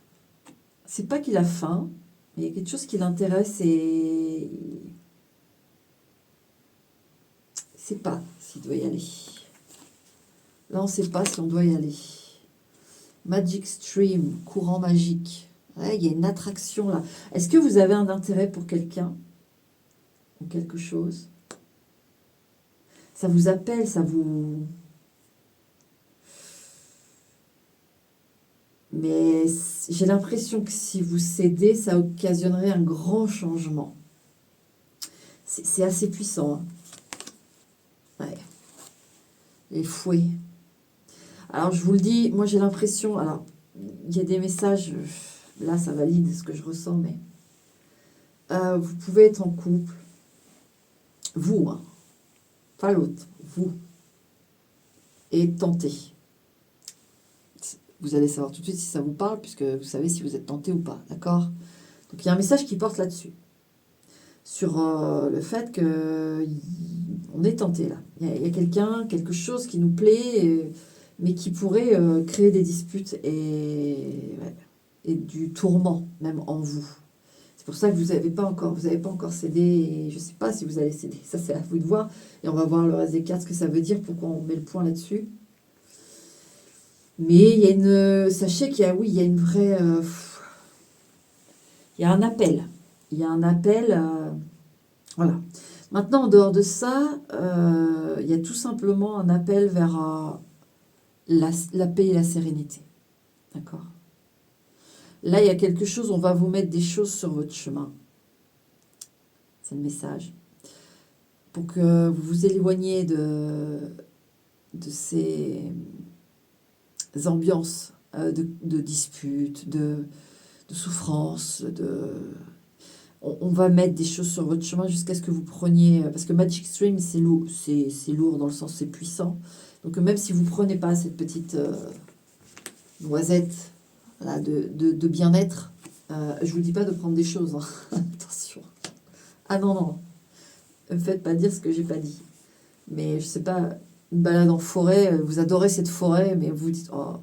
C'est pas qu'il a faim, mais il y a quelque chose qui l'intéresse et il sait pas s'il doit y aller. Là, on ne sait pas si on doit y aller. Magic Stream, courant magique. Ouais, il y a une attraction là. Est-ce que vous avez un intérêt pour quelqu'un ou quelque chose? Ça vous appelle, ça vous... Mais j'ai l'impression que si vous cédez, ça occasionnerait un grand changement. C'est assez puissant. Hein. Ouais. Les fouets. Alors, je vous le dis, moi j'ai l'impression... Alors, il y a des messages... Là, ça valide ce que je ressens, mais... vous pouvez être en couple. Vous, hein. Pas l'autre. Vous. Et tenter. Vous allez savoir tout de suite si ça vous parle, puisque vous savez si vous êtes tenté ou pas, d'accord? Donc il y a un message qui porte là-dessus, sur le fait qu'on est tenté là. Il y a quelqu'un, quelque chose qui nous plaît, mais qui pourrait créer des disputes et du tourment même en vous. C'est pour ça que vous n'avez pas encore cédé, et je ne sais pas si vous allez céder. Ça, c'est à vous de voir, et on va voir le reste des cartes, ce que ça veut dire, pourquoi on met le point là-dessus. Mais il y a sachez qu'il y a, oui, il y a une vraie... il y a un appel. Il y a un appel... voilà. Maintenant, en dehors de ça, il y a tout simplement un appel vers la paix et la sérénité. D'accord ? Là, il y a quelque chose, on va vous mettre des choses sur votre chemin. C'est le message. Pour que vous vous éloigniez de ces ambiances de disputes, de souffrance, on va mettre des choses sur votre chemin jusqu'à ce que vous preniez... Parce que Magic Stream, c'est lourd, c'est lourd dans le sens c'est puissant. Donc même si vous ne prenez pas cette petite noisette là, de bien-être, je ne vous dis pas de prendre des choses. Hein. Attention. Ah non, non. Ne me faites pas dire ce que j'ai pas dit. Mais je sais pas, une balade en forêt, vous adorez cette forêt, mais vous dites, oh,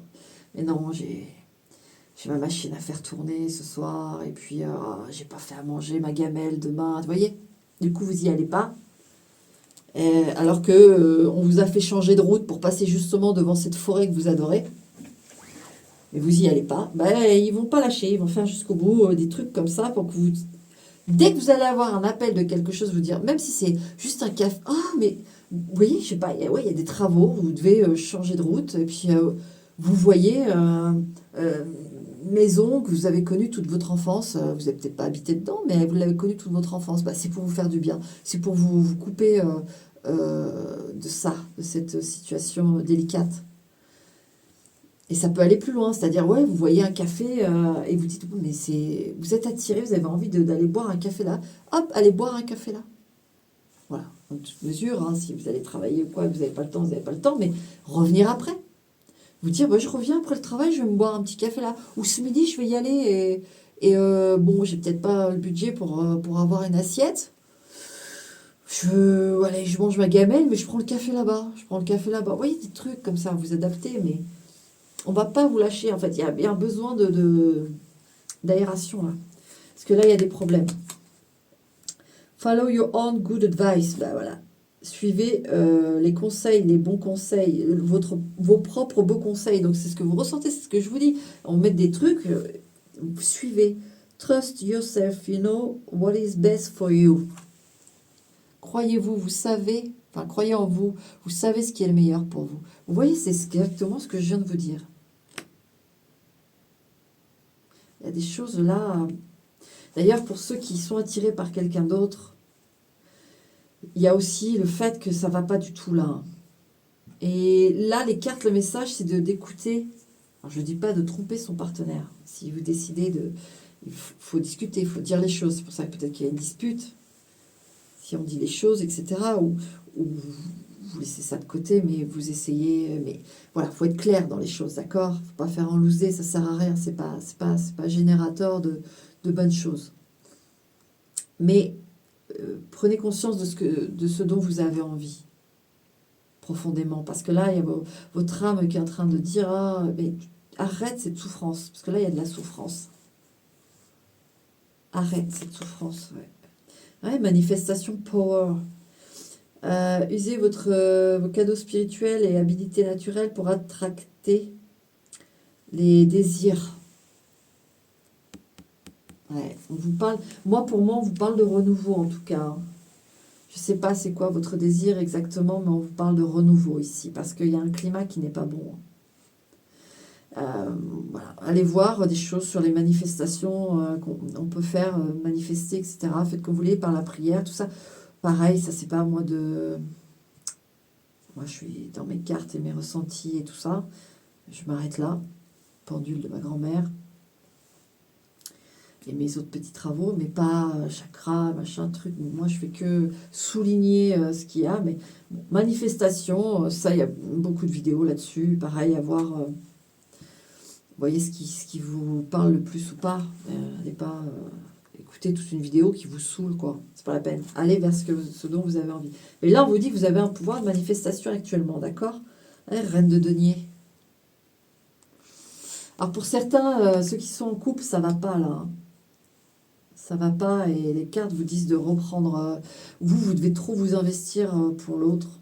mais non, j'ai ma machine à faire tourner ce soir, et puis j'ai pas fait à manger ma gamelle demain, vous voyez? Du coup, vous y allez pas. Alors que on vous a fait changer de route pour passer justement devant cette forêt que vous adorez, mais vous y allez pas. Ben, ils vont pas lâcher, ils vont faire jusqu'au bout des trucs comme ça pour que vous... Dès que vous allez avoir un appel de quelque chose, vous dire, même si c'est juste un café, ah, mais vous voyez, je sais pas, ouais, il y a des travaux, vous devez changer de route, et puis vous voyez une maison que vous avez connue toute votre enfance, vous n'avez peut-être pas habité dedans, mais vous l'avez connue toute votre enfance, bah, c'est pour vous faire du bien, c'est pour vous couper de ça, de cette situation délicate. Et ça peut aller plus loin, c'est-à-dire, ouais, vous voyez un café et vous dites, mais c'est, vous êtes attiré, vous avez envie d'aller boire un café là. Hop, allez boire un café là. Voilà, en toute mesure, hein, si vous allez travailler ou quoi, vous n'avez pas le temps, vous n'avez pas le temps, mais revenir après. Vous dire, bah, je reviens après le travail, je vais me boire un petit café là. Ou ce midi, je vais y aller bon, j'ai peut-être pas le budget pour avoir une assiette. Allez, je mange ma gamelle, mais je prends le café là-bas. Je prends le café là-bas. Vous voyez, des trucs comme ça, vous adaptez, mais on va pas vous lâcher. En fait, il y a bien besoin d'aération là. Parce que là, il y a des problèmes. Follow your own good advice. Ben voilà. Suivez les conseils, les bons conseils, vos propres beaux conseils. Donc, c'est ce que vous ressentez, c'est ce que je vous dis. On met des trucs, suivez. Trust yourself, you know what is best for you. Croyez-vous, vous savez, enfin, croyez en vous, vous savez ce qui est le meilleur pour vous. Vous voyez, c'est exactement ce que je viens de vous dire. Il y a des choses là. D'ailleurs, pour ceux qui sont attirés par quelqu'un d'autre, il y a aussi le fait que ça ne va pas du tout là. Et là, les cartes, le message, c'est d'écouter. Alors, je ne dis pas de tromper son partenaire. Si vous décidez de... Il faut discuter, il faut dire les choses. C'est pour ça que peut-être qu'il y a une dispute. Si on dit les choses, etc. Ou vous laissez ça de côté, mais vous essayez... Mais voilà, il faut être clair dans les choses, d'accord? Il ne faut pas faire enlouser, ça ne sert à rien. C'est pas générateur de bonnes choses. Mais prenez conscience de ce dont vous avez envie, profondément. Parce que là, il y a votre âme qui est en train de dire, ah, mais arrête cette souffrance. Parce que là, il y a de la souffrance. Arrête cette souffrance, ouais. Ouais, manifestation power. Usez vos cadeaux spirituels et habilités naturelles pour attracter les désirs. Ouais, on vous parle, pour moi, on vous parle de renouveau en tout cas. Je ne sais pas c'est quoi votre désir exactement, mais on vous parle de renouveau ici, parce qu'il y a un climat qui n'est pas bon. Voilà. Allez voir des choses sur les manifestations qu'on peut faire, manifester, etc. Faites comme vous voulez, par la prière, tout ça. Pareil, ça c'est pas à moi de... Moi je suis dans mes cartes et mes ressentis et tout ça. Je m'arrête là. Pendule de ma grand-mère. Et mes autres petits travaux, mais pas chakra, machin, truc. Moi, je fais que souligner ce qu'il y a. Mais bon, manifestation, ça, il y a beaucoup de vidéos là-dessus. Pareil, à voir, vous voyez ce qui vous parle le plus ou pas. N'allez pas écouter toute une vidéo qui vous saoule, quoi. C'est pas la peine. Allez vers ce dont vous avez envie. Mais là, on vous dit que vous avez un pouvoir de manifestation actuellement, d'accord? Reine de denier. Alors, pour certains, ceux qui sont en couple, ça va pas, là, hein. Ça va pas et les cartes vous disent de reprendre. Vous devez trop vous investir pour l'autre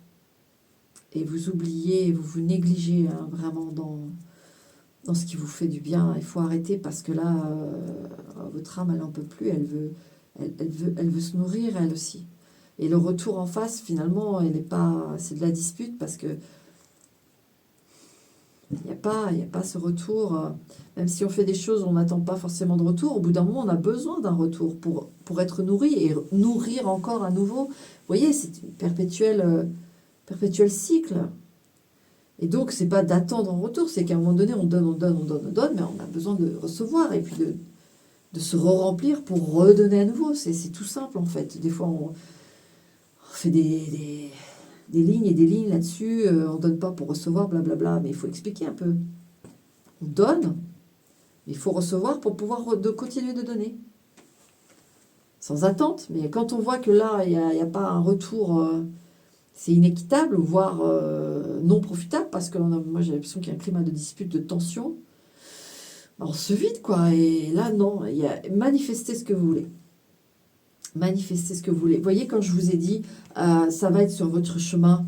et vous oubliez, vous négligez hein, vraiment dans ce qui vous fait du bien. Il faut arrêter parce que là, votre âme, elle n'en peut plus. Elle veut se nourrir, elle aussi. Et le retour en face, finalement, c'est de la dispute parce que il n'y a pas ce retour. Même si on fait des choses, on n'attend pas forcément de retour. Au bout d'un moment, on a besoin d'un retour pour être nourri et nourrir encore à nouveau. Vous voyez, c'est un perpétuel cycle. Et donc, c'est pas d'attendre un retour, c'est qu'à un moment donné, on donne, mais on a besoin de recevoir et puis de se re-remplir pour redonner à nouveau. C'est tout simple, en fait. Des fois, on fait des lignes et des lignes là-dessus, on ne donne pas pour recevoir, blablabla, mais il faut expliquer un peu. On donne, mais il faut recevoir pour pouvoir continuer de donner. sans attente, mais quand on voit que là, il n'y a pas un retour, c'est inéquitable, voire non profitable, parce que moi j'ai l'impression qu'il y a un climat de dispute, de tension, on se vide, quoi. Et là, non, manifestez ce que vous voulez. Manifestez ce que vous voulez. Vous voyez, quand je vous ai dit, ça va être sur votre chemin,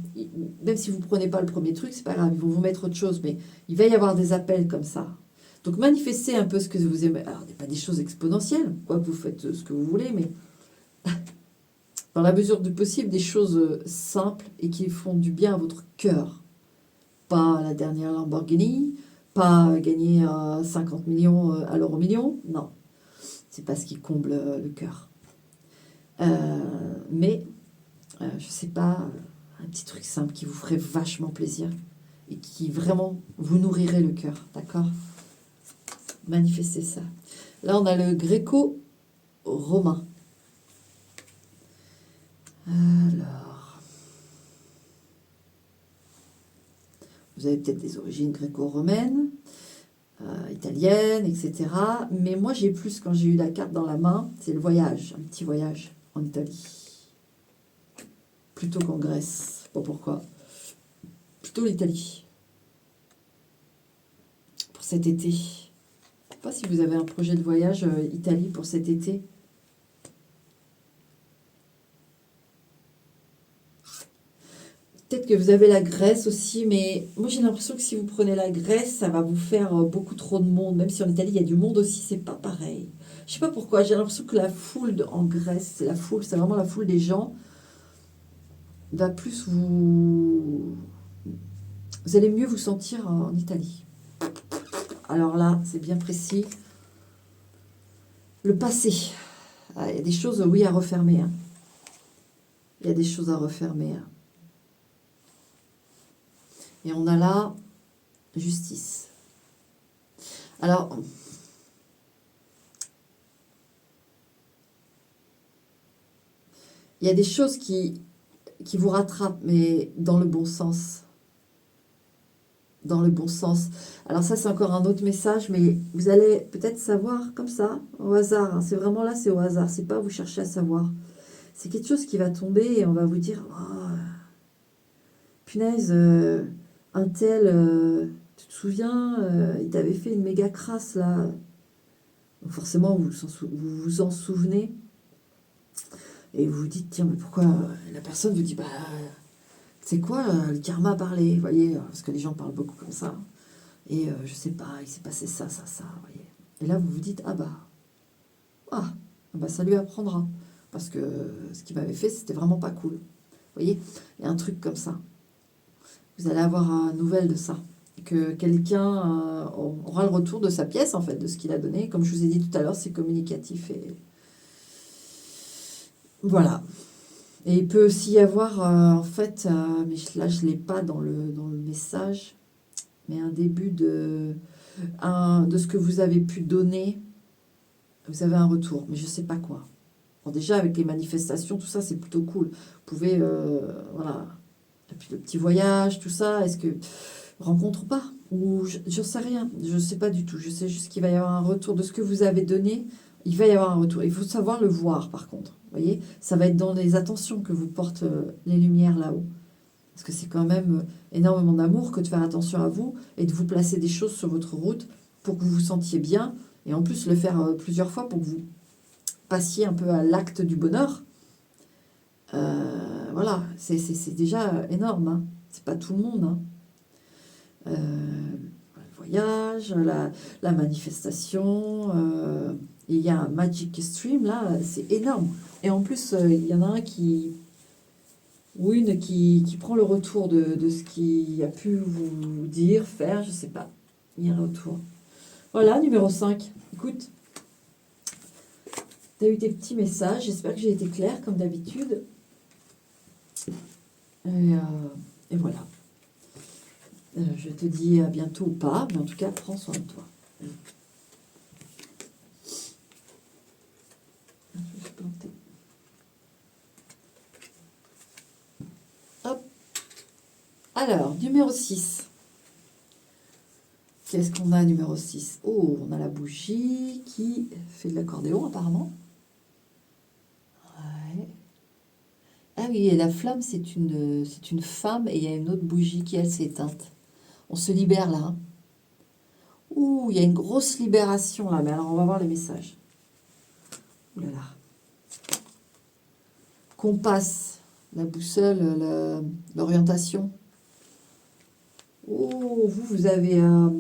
même si vous ne prenez pas le premier truc, c'est pas grave, ils vont vous mettre autre chose, mais il va y avoir des appels comme ça. Donc manifestez un peu ce que vous aimez. Alors, il n'y a pas des choses exponentielles, quoi, vous faites ce que vous voulez, mais dans la mesure du possible, des choses simples et qui font du bien à votre cœur. Pas la dernière Lamborghini, pas gagner 50 millions à l'euro million, non. C'est pas ce qui comble le cœur. Mais, je sais pas, un petit truc simple qui vous ferait vachement plaisir et qui vraiment vous nourrirait le cœur, d'accord? Manifestez ça. Là, on a le gréco-romain. Alors, vous avez peut-être des origines gréco-romaines, italiennes, etc. Mais moi, j'ai plus, quand j'ai eu la carte dans la main, c'est le voyage, un petit voyage en Italie. Plutôt qu'en Grèce. Je sais pas pourquoi. Plutôt l'Italie. Pour cet été. Je ne sais pas si vous avez un projet de voyage Italie pour cet été. Peut-être que vous avez la Grèce aussi, mais moi j'ai l'impression que si vous prenez la Grèce, ça va vous faire beaucoup trop de monde. Même si en Italie il y a du monde aussi, c'est pas pareil. Je sais pas pourquoi, j'ai l'impression que la foule en Grèce, c'est la foule, c'est vraiment la foule des gens, va plus vous... Vous allez mieux vous sentir en Italie. Alors là, c'est bien précis. Le passé. Il y a des choses, oui, à refermer. Hein. Il y a des choses à refermer. Hein. Et on a là, justice. Alors, il y a des choses qui vous rattrapent, mais dans le bon sens. Dans le bon sens. Alors ça, c'est encore un autre message, mais vous allez peut-être savoir comme ça, au hasard. Hein. C'est vraiment là, c'est au hasard. C'est pas vous chercher à savoir. C'est quelque chose qui va tomber et on va vous dire, oh, punaise, un tel, tu te souviens, il t'avait fait une méga crasse là. Donc forcément, vous vous en souvenez. Et vous vous dites, tiens, mais pourquoi la personne vous dit, bah, c'est quoi, le karma a parlé, vous voyez, parce que les gens parlent beaucoup comme ça. Et je sais pas, il s'est passé ça, ça, ça, vous voyez. Et là, vous vous dites, bah, ça lui apprendra. Parce que ce qu'il m'avait fait, c'était vraiment pas cool. Vous voyez, il y a un truc comme ça. Vous allez avoir une nouvelle de ça. Que quelqu'un aura le retour de sa pièce, en fait, de ce qu'il a donné. Comme je vous ai dit tout à l'heure, c'est communicatif. Et voilà. Et il peut aussi y avoir, en fait, mais là, je ne l'ai pas dans le message, mais un début de ce que vous avez pu donner. Vous avez un retour, mais je ne sais pas quoi. Bon, déjà, avec les manifestations, tout ça, c'est plutôt cool. Vous pouvez, voilà. Et puis le petit voyage, tout ça, est-ce que rencontre pas? Ou j'en sais rien, je ne sais pas du tout. Je sais juste qu'il va y avoir un retour de ce que vous avez donné. Il va y avoir un retour. Il faut savoir le voir, par contre. Vous voyez, ça va être dans les attentions que vous portent les lumières là-haut. Parce que c'est quand même énormément d'amour que de faire attention à vous et de vous placer des choses sur votre route pour que vous vous sentiez bien. Et en plus, le faire plusieurs fois pour que vous passiez un peu à l'acte du bonheur. Voilà, c'est déjà énorme. Hein. C'est pas tout le monde. Hein. Le voyage, la manifestation. Il y a un Magic Stream, là, c'est énorme. Et en plus, il y en a un ou une qui prend le retour de ce qu'il a pu vous dire, faire, je sais pas. Il y a un retour. Voilà, numéro 5. Écoute, tu as eu tes petits messages. J'espère que j'ai été claire, comme d'habitude. Et voilà. Je te dis à bientôt ou pas, mais en tout cas, prends soin de toi. Je vais planter. Hop. Alors, numéro 6. Qu'est-ce qu'on a, numéro 6? Oh, on a la bougie qui fait de l'accordéon, apparemment. Ah oui, et la flamme, c'est une femme et il y a une autre bougie qui, elle, s'est éteinte. On se libère là, hein. Ouh, il y a une grosse libération là, mais alors on va voir les messages. Ouh là là. Compass, la boussole, l'orientation. Oh, vous avez un...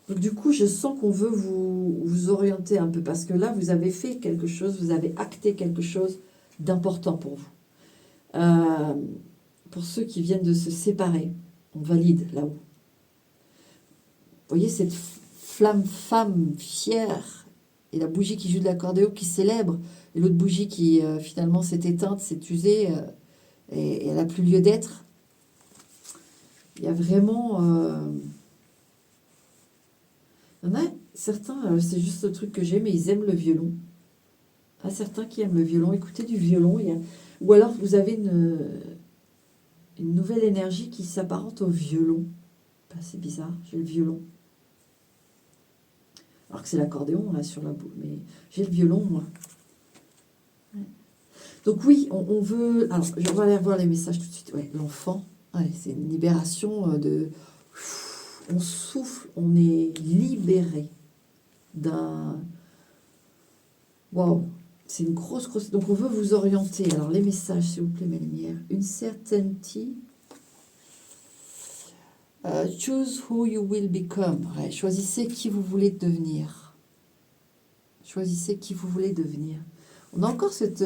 Donc du coup, je sens qu'on veut vous orienter un peu, parce que là, vous avez fait quelque chose, vous avez acté quelque chose d'important pour vous. Euh, pour ceux qui viennent de se séparer, on valide là-haut. Vous voyez cette flamme femme fière, et la bougie qui joue de l'accordéon qui célèbre, et l'autre bougie qui finalement s'est éteinte, s'est usée, et elle n'a plus lieu d'être. Il y a vraiment... il y en a certains, c'est juste le truc que j'ai, mais ils aiment le violon. Il y a certains qui aiment le violon, écoutez du violon. Ou alors vous avez une nouvelle énergie qui s'apparente au violon. Ben, c'est bizarre, j'ai le violon. Alors que c'est l'accordéon là sur la boule, mais j'ai le violon moi. Ouais. Donc oui, on veut... Alors, je vais aller revoir les messages tout de suite. Ouais, l'enfant, ouais, c'est une libération de... On souffle, on est libéré d'un... Waouh, c'est une grosse... Donc on veut vous orienter. Alors les messages, s'il vous plaît, mes lumières. Une certainty. Choose who you will become. Ouais, choisissez qui vous voulez devenir. Choisissez qui vous voulez devenir. On a encore cette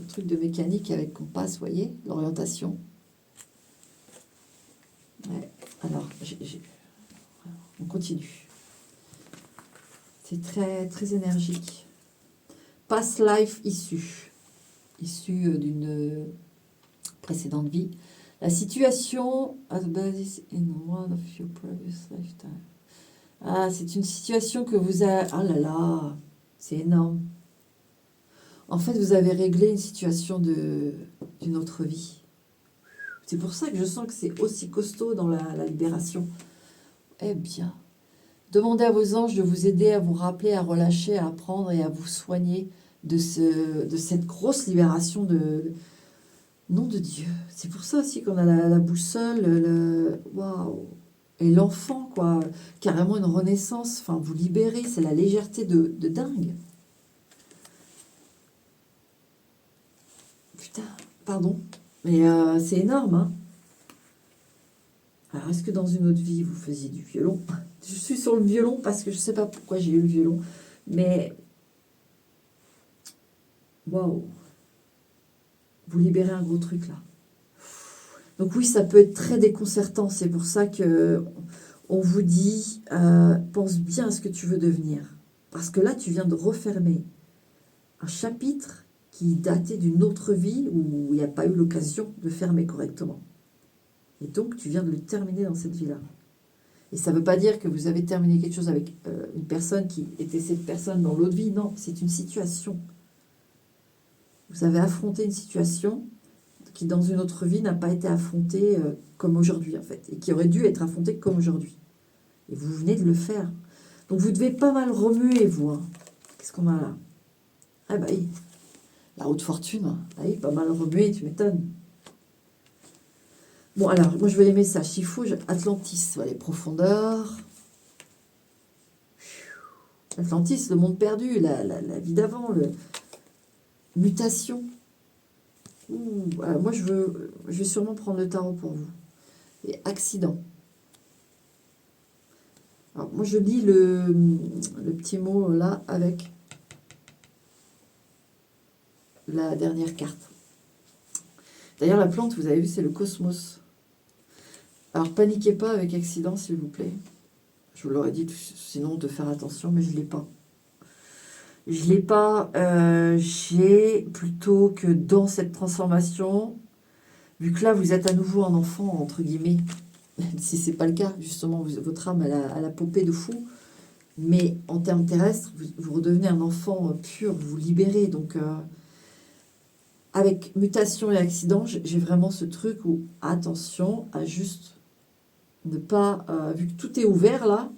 truc de mécanique avec compass, vous voyez, l'orientation. Ouais. Alors, on continue. C'est très, très énergique. Past life issue d'une précédente vie. La situation as basis in one of your previous lifetime. Ah, c'est une situation que vous avez... Ah là là, c'est énorme. En fait, vous avez réglé une situation d'une autre vie. C'est pour ça que je sens que c'est aussi costaud dans la libération. Eh bien, demandez à vos anges de vous aider à vous rappeler, à relâcher, à apprendre et à vous soigner de cette grosse libération de nom de Dieu. C'est pour ça aussi qu'on a la boussole, waouh, et l'enfant, quoi, carrément une renaissance. Enfin, vous libérez, c'est la légèreté de dingue. Putain, pardon, mais c'est énorme, hein. Alors, est-ce que dans une autre vie, vous faisiez du violon? Je suis sur le violon parce que je ne sais pas pourquoi j'ai eu le violon, mais waouh, vous libérez un gros truc là. Donc oui, ça peut être très déconcertant. C'est pour ça que on vous dit, pense bien à ce que tu veux devenir. Parce que là, tu viens de refermer un chapitre qui datait d'une autre vie où il n'y a pas eu l'occasion de fermer correctement. Et donc, tu viens de le terminer dans cette vie-là. Et ça ne veut pas dire que vous avez terminé quelque chose avec une personne qui était cette personne dans l'autre vie. Non, c'est une situation. Vous avez affronté une situation qui, dans une autre vie, n'a pas été affrontée comme aujourd'hui, en fait. Et qui aurait dû être affrontée comme aujourd'hui. Et vous venez de le faire. Donc, vous devez pas mal remuer, vous. Hein. Qu'est-ce qu'on a là? Ah bah oui, la haute fortune. Ah oui, pas mal remuer, tu m'étonnes. Bon, alors, moi, je veux les messages. S'il faut, Atlantis, les profondeurs. Atlantis, le monde perdu, la vie d'avant, mutation. Alors moi, je vais sûrement prendre le tarot pour vous. Et accident. Alors, moi, je lis le petit mot là avec la dernière carte. D'ailleurs, la plante, vous avez vu, c'est le cosmos. Alors, paniquez pas avec accident, s'il vous plaît. Je vous l'aurais dit, sinon, de faire attention, mais je ne l'ai pas. Je ne l'ai pas. J'ai plutôt que dans cette transformation, vu que là, vous êtes à nouveau un enfant, entre guillemets, même si ce n'est pas le cas, justement, votre âme, elle a popé de fou. Mais en termes terrestres, vous redevenez un enfant pur, vous vous libérez. Donc, avec mutation et accident, j'ai vraiment ce truc où, attention, à juste ne pas, vu que tout est ouvert là,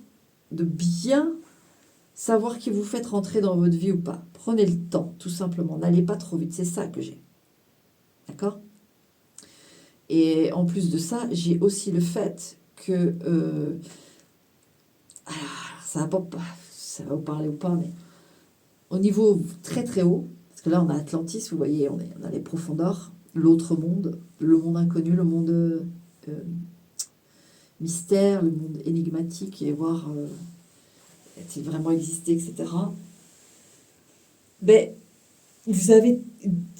de bien savoir qui vous faites rentrer dans votre vie ou pas. Prenez le temps, tout simplement. N'allez pas trop vite, c'est ça que j'ai. D'accord? Et en plus de ça, j'ai aussi le fait que... ça va vous parler ou pas, mais au niveau très très haut, parce que là on a Atlantis, vous voyez, on a les profondeurs, l'autre monde, le monde inconnu, le monde mystère, le monde énigmatique, et voir a-t-il vraiment existé, etc. Ben, il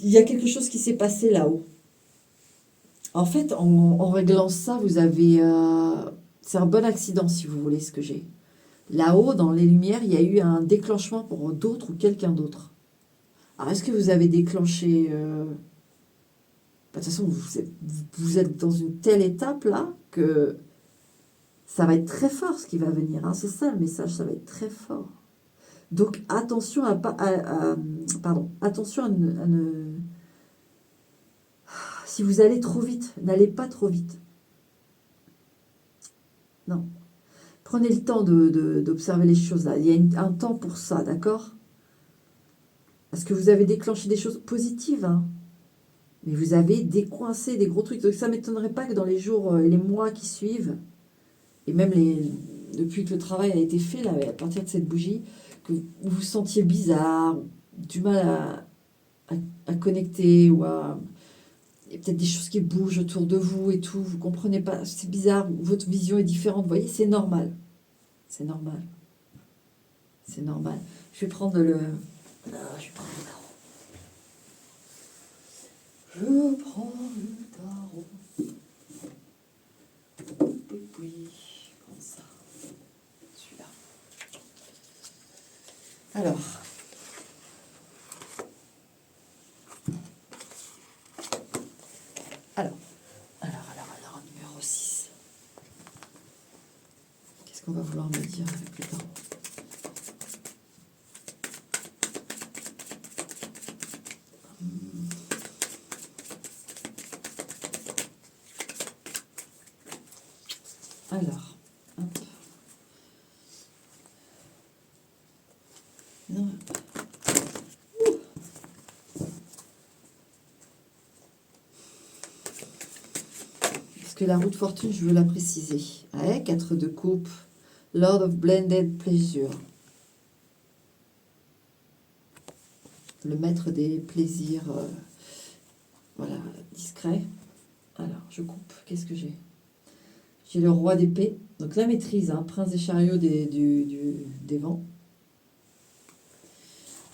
y a quelque chose qui s'est passé là-haut. En fait, en réglant ça, vous avez... c'est un bon accident, si vous voulez, ce que j'ai. Là-haut, dans les lumières, il y a eu un déclenchement pour d'autres ou quelqu'un d'autre. Alors, est-ce que vous avez déclenché... de toute façon, vous êtes dans une telle étape, là, que ça va être très fort, ce qui va venir. Hein. C'est ça, le message, ça va être très fort. Donc, attention attention à ne... Si vous allez trop vite, n'allez pas trop vite. Non. Prenez le temps d'observer les choses là. Il y a un temps pour ça, d'accord? Parce que vous avez déclenché des choses positives, hein. Mais vous avez décoincé des gros trucs. Donc ça ne m'étonnerait pas que dans les jours et les mois qui suivent, et même depuis que le travail a été fait, là, à partir de cette bougie, que vous vous sentiez bizarre, du mal à connecter, ou à... Il y a peut-être des choses qui bougent autour de vous et tout, vous ne comprenez pas, c'est bizarre, votre vision est différente, vous voyez, c'est normal. C'est normal. C'est normal. Je vais prendre le... Ah, je vais prendre le tarot. Je prends le tarot. Oui, comme ça. Celui-là. Alors. Alors, numéro 6. Qu'est-ce qu'on va vouloir me dire avec le tarot? Alors, hop. Non. Parce que la roue de fortune, je veux la préciser. Ouais, 4 de coupe. Lord of Blended Pleasure. Le maître des plaisirs, voilà, discret. Alors, je coupe. Qu'est-ce que j'ai? J'ai le roi d'épée. Donc la maîtrise, hein, prince des chariots des vents.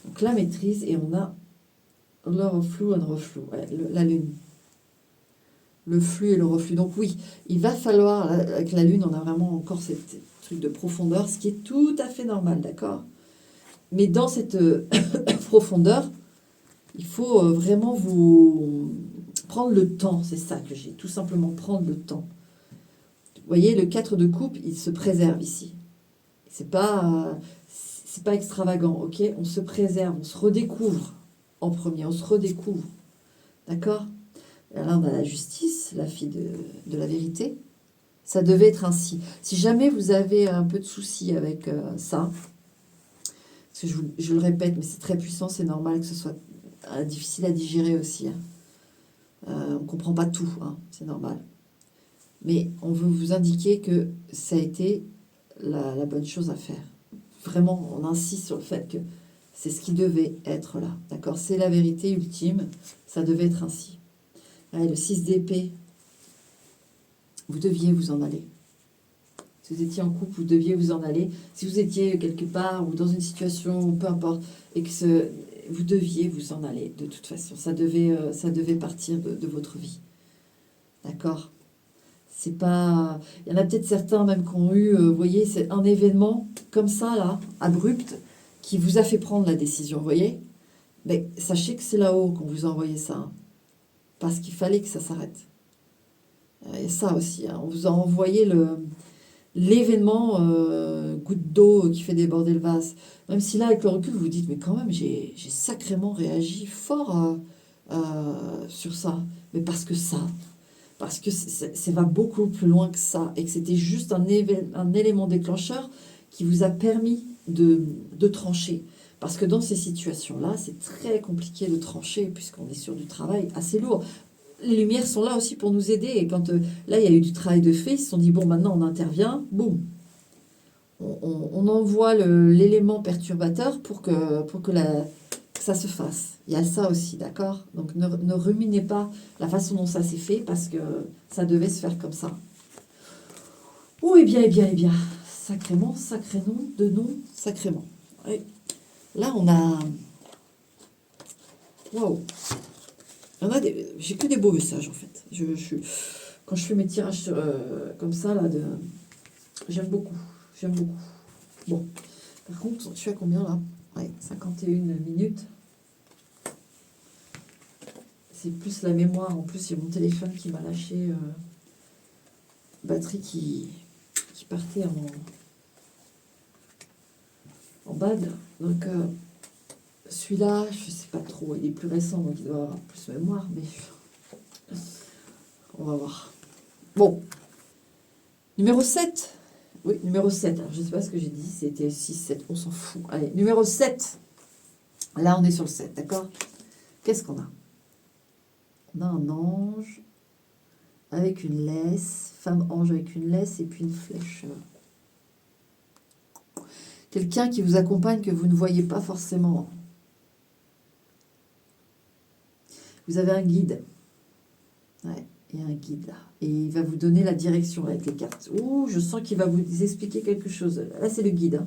Donc la maîtrise, et on a le reflux and reflux, ouais, la lune. Le flux et le reflux. Donc oui, il va falloir, avec la lune, on a vraiment encore ce truc de profondeur, ce qui est tout à fait normal, d'accord? Mais dans cette profondeur, il faut vraiment vous prendre le temps, c'est ça que j'ai, tout simplement prendre le temps. Vous voyez, le 4 de coupe, il se préserve ici. C'est pas extravagant, ok? On se préserve, on se redécouvre en premier, on se redécouvre. D'accord? Là, on a la justice, la fille de la vérité. Ça devait être ainsi. Si jamais vous avez un peu de soucis avec ça, parce que je le répète, mais c'est très puissant, c'est normal que ce soit difficile à digérer aussi. Hein. On ne comprend pas tout, hein, c'est normal. Mais on veut vous indiquer que ça a été la bonne chose à faire. Vraiment, on insiste sur le fait que c'est ce qui devait être là. D'accord? C'est la vérité ultime, ça devait être ainsi. Allez, le 6 d'épée, vous deviez vous en aller. Si vous étiez en couple, vous deviez vous en aller. Si vous étiez quelque part ou dans une situation, peu importe, et que vous deviez vous en aller de toute façon. Ça devait partir de votre vie. D'accord? C'est pas... Il y en a peut-être certains même qui ont eu, vous voyez, c'est un événement comme ça, là, abrupt, qui vous a fait prendre la décision, vous voyez? Mais sachez que c'est là-haut qu'on vous a envoyé ça. Hein, parce qu'il fallait que ça s'arrête. Et ça aussi, hein, on vous a envoyé l'événement goutte d'eau qui fait déborder le vase. Même si là, avec le recul, vous vous dites, mais quand même, j'ai sacrément réagi fort sur ça. Mais parce que ça va beaucoup plus loin que ça, et que c'était juste un élément déclencheur qui vous a permis de trancher. Parce que dans ces situations-là, c'est très compliqué de trancher puisqu'on est sur du travail assez lourd. Les lumières sont là aussi pour nous aider. Et quand là, il y a eu du travail de fait, ils se sont dit, bon, maintenant on intervient, boum. On envoie l'élément perturbateur pour que ça se fasse. Il y a ça aussi, d'accord? Donc ne ruminez pas la façon dont ça s'est fait parce que ça devait se faire comme ça. Oh, eh bien, eh bien, eh bien. Sacrément, sacré nom, de nom, sacrément. Ouais. Là, on a... Waouh! J'ai que des beaux messages, en fait. Quand je fais mes tirages comme ça, là, j'aime beaucoup. J'aime beaucoup. Bon. Par contre, je suis à combien, là? Ouais, 51 minutes. C'est plus la mémoire. En plus, il y a mon téléphone qui m'a lâché. Batterie qui partait en bad. Donc, celui-là, je sais pas trop. Il est plus récent, donc il doit avoir plus de mémoire. Mais on va voir. Bon. Numéro 7. Oui, numéro 7. Alors, je ne sais pas ce que j'ai dit. C'était 6, 7. On s'en fout. Allez, numéro 7. Là, on est sur le 7, d'accord? Qu'est-ce qu'on a? On a un ange avec une laisse. Femme ange avec une laisse et puis une flèche. Quelqu'un qui vous accompagne que vous ne voyez pas forcément. Vous avez un guide. Ouais, il y a un guide là. Et il va vous donner la direction avec les cartes. Ouh, je sens qu'il va vous expliquer quelque chose. Là, c'est le guide.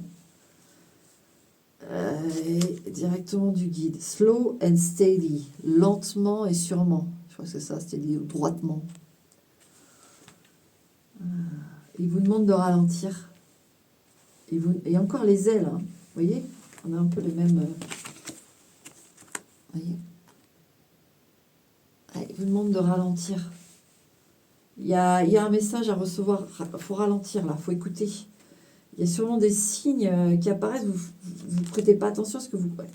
Directement du guide. Slow and steady. Lentement et sûrement. Je crois que c'est ça, steady ou droitement. Il vous demande de ralentir. Et encore les ailes. Hein. Vous voyez? On a un peu le même... voyez? Il vous demande de ralentir. Il y a un message à recevoir. Il faut ralentir là, il faut écouter. Il y a sûrement des signes qui apparaissent. Vous ne prêtez pas attention à ce que vous... Ouais.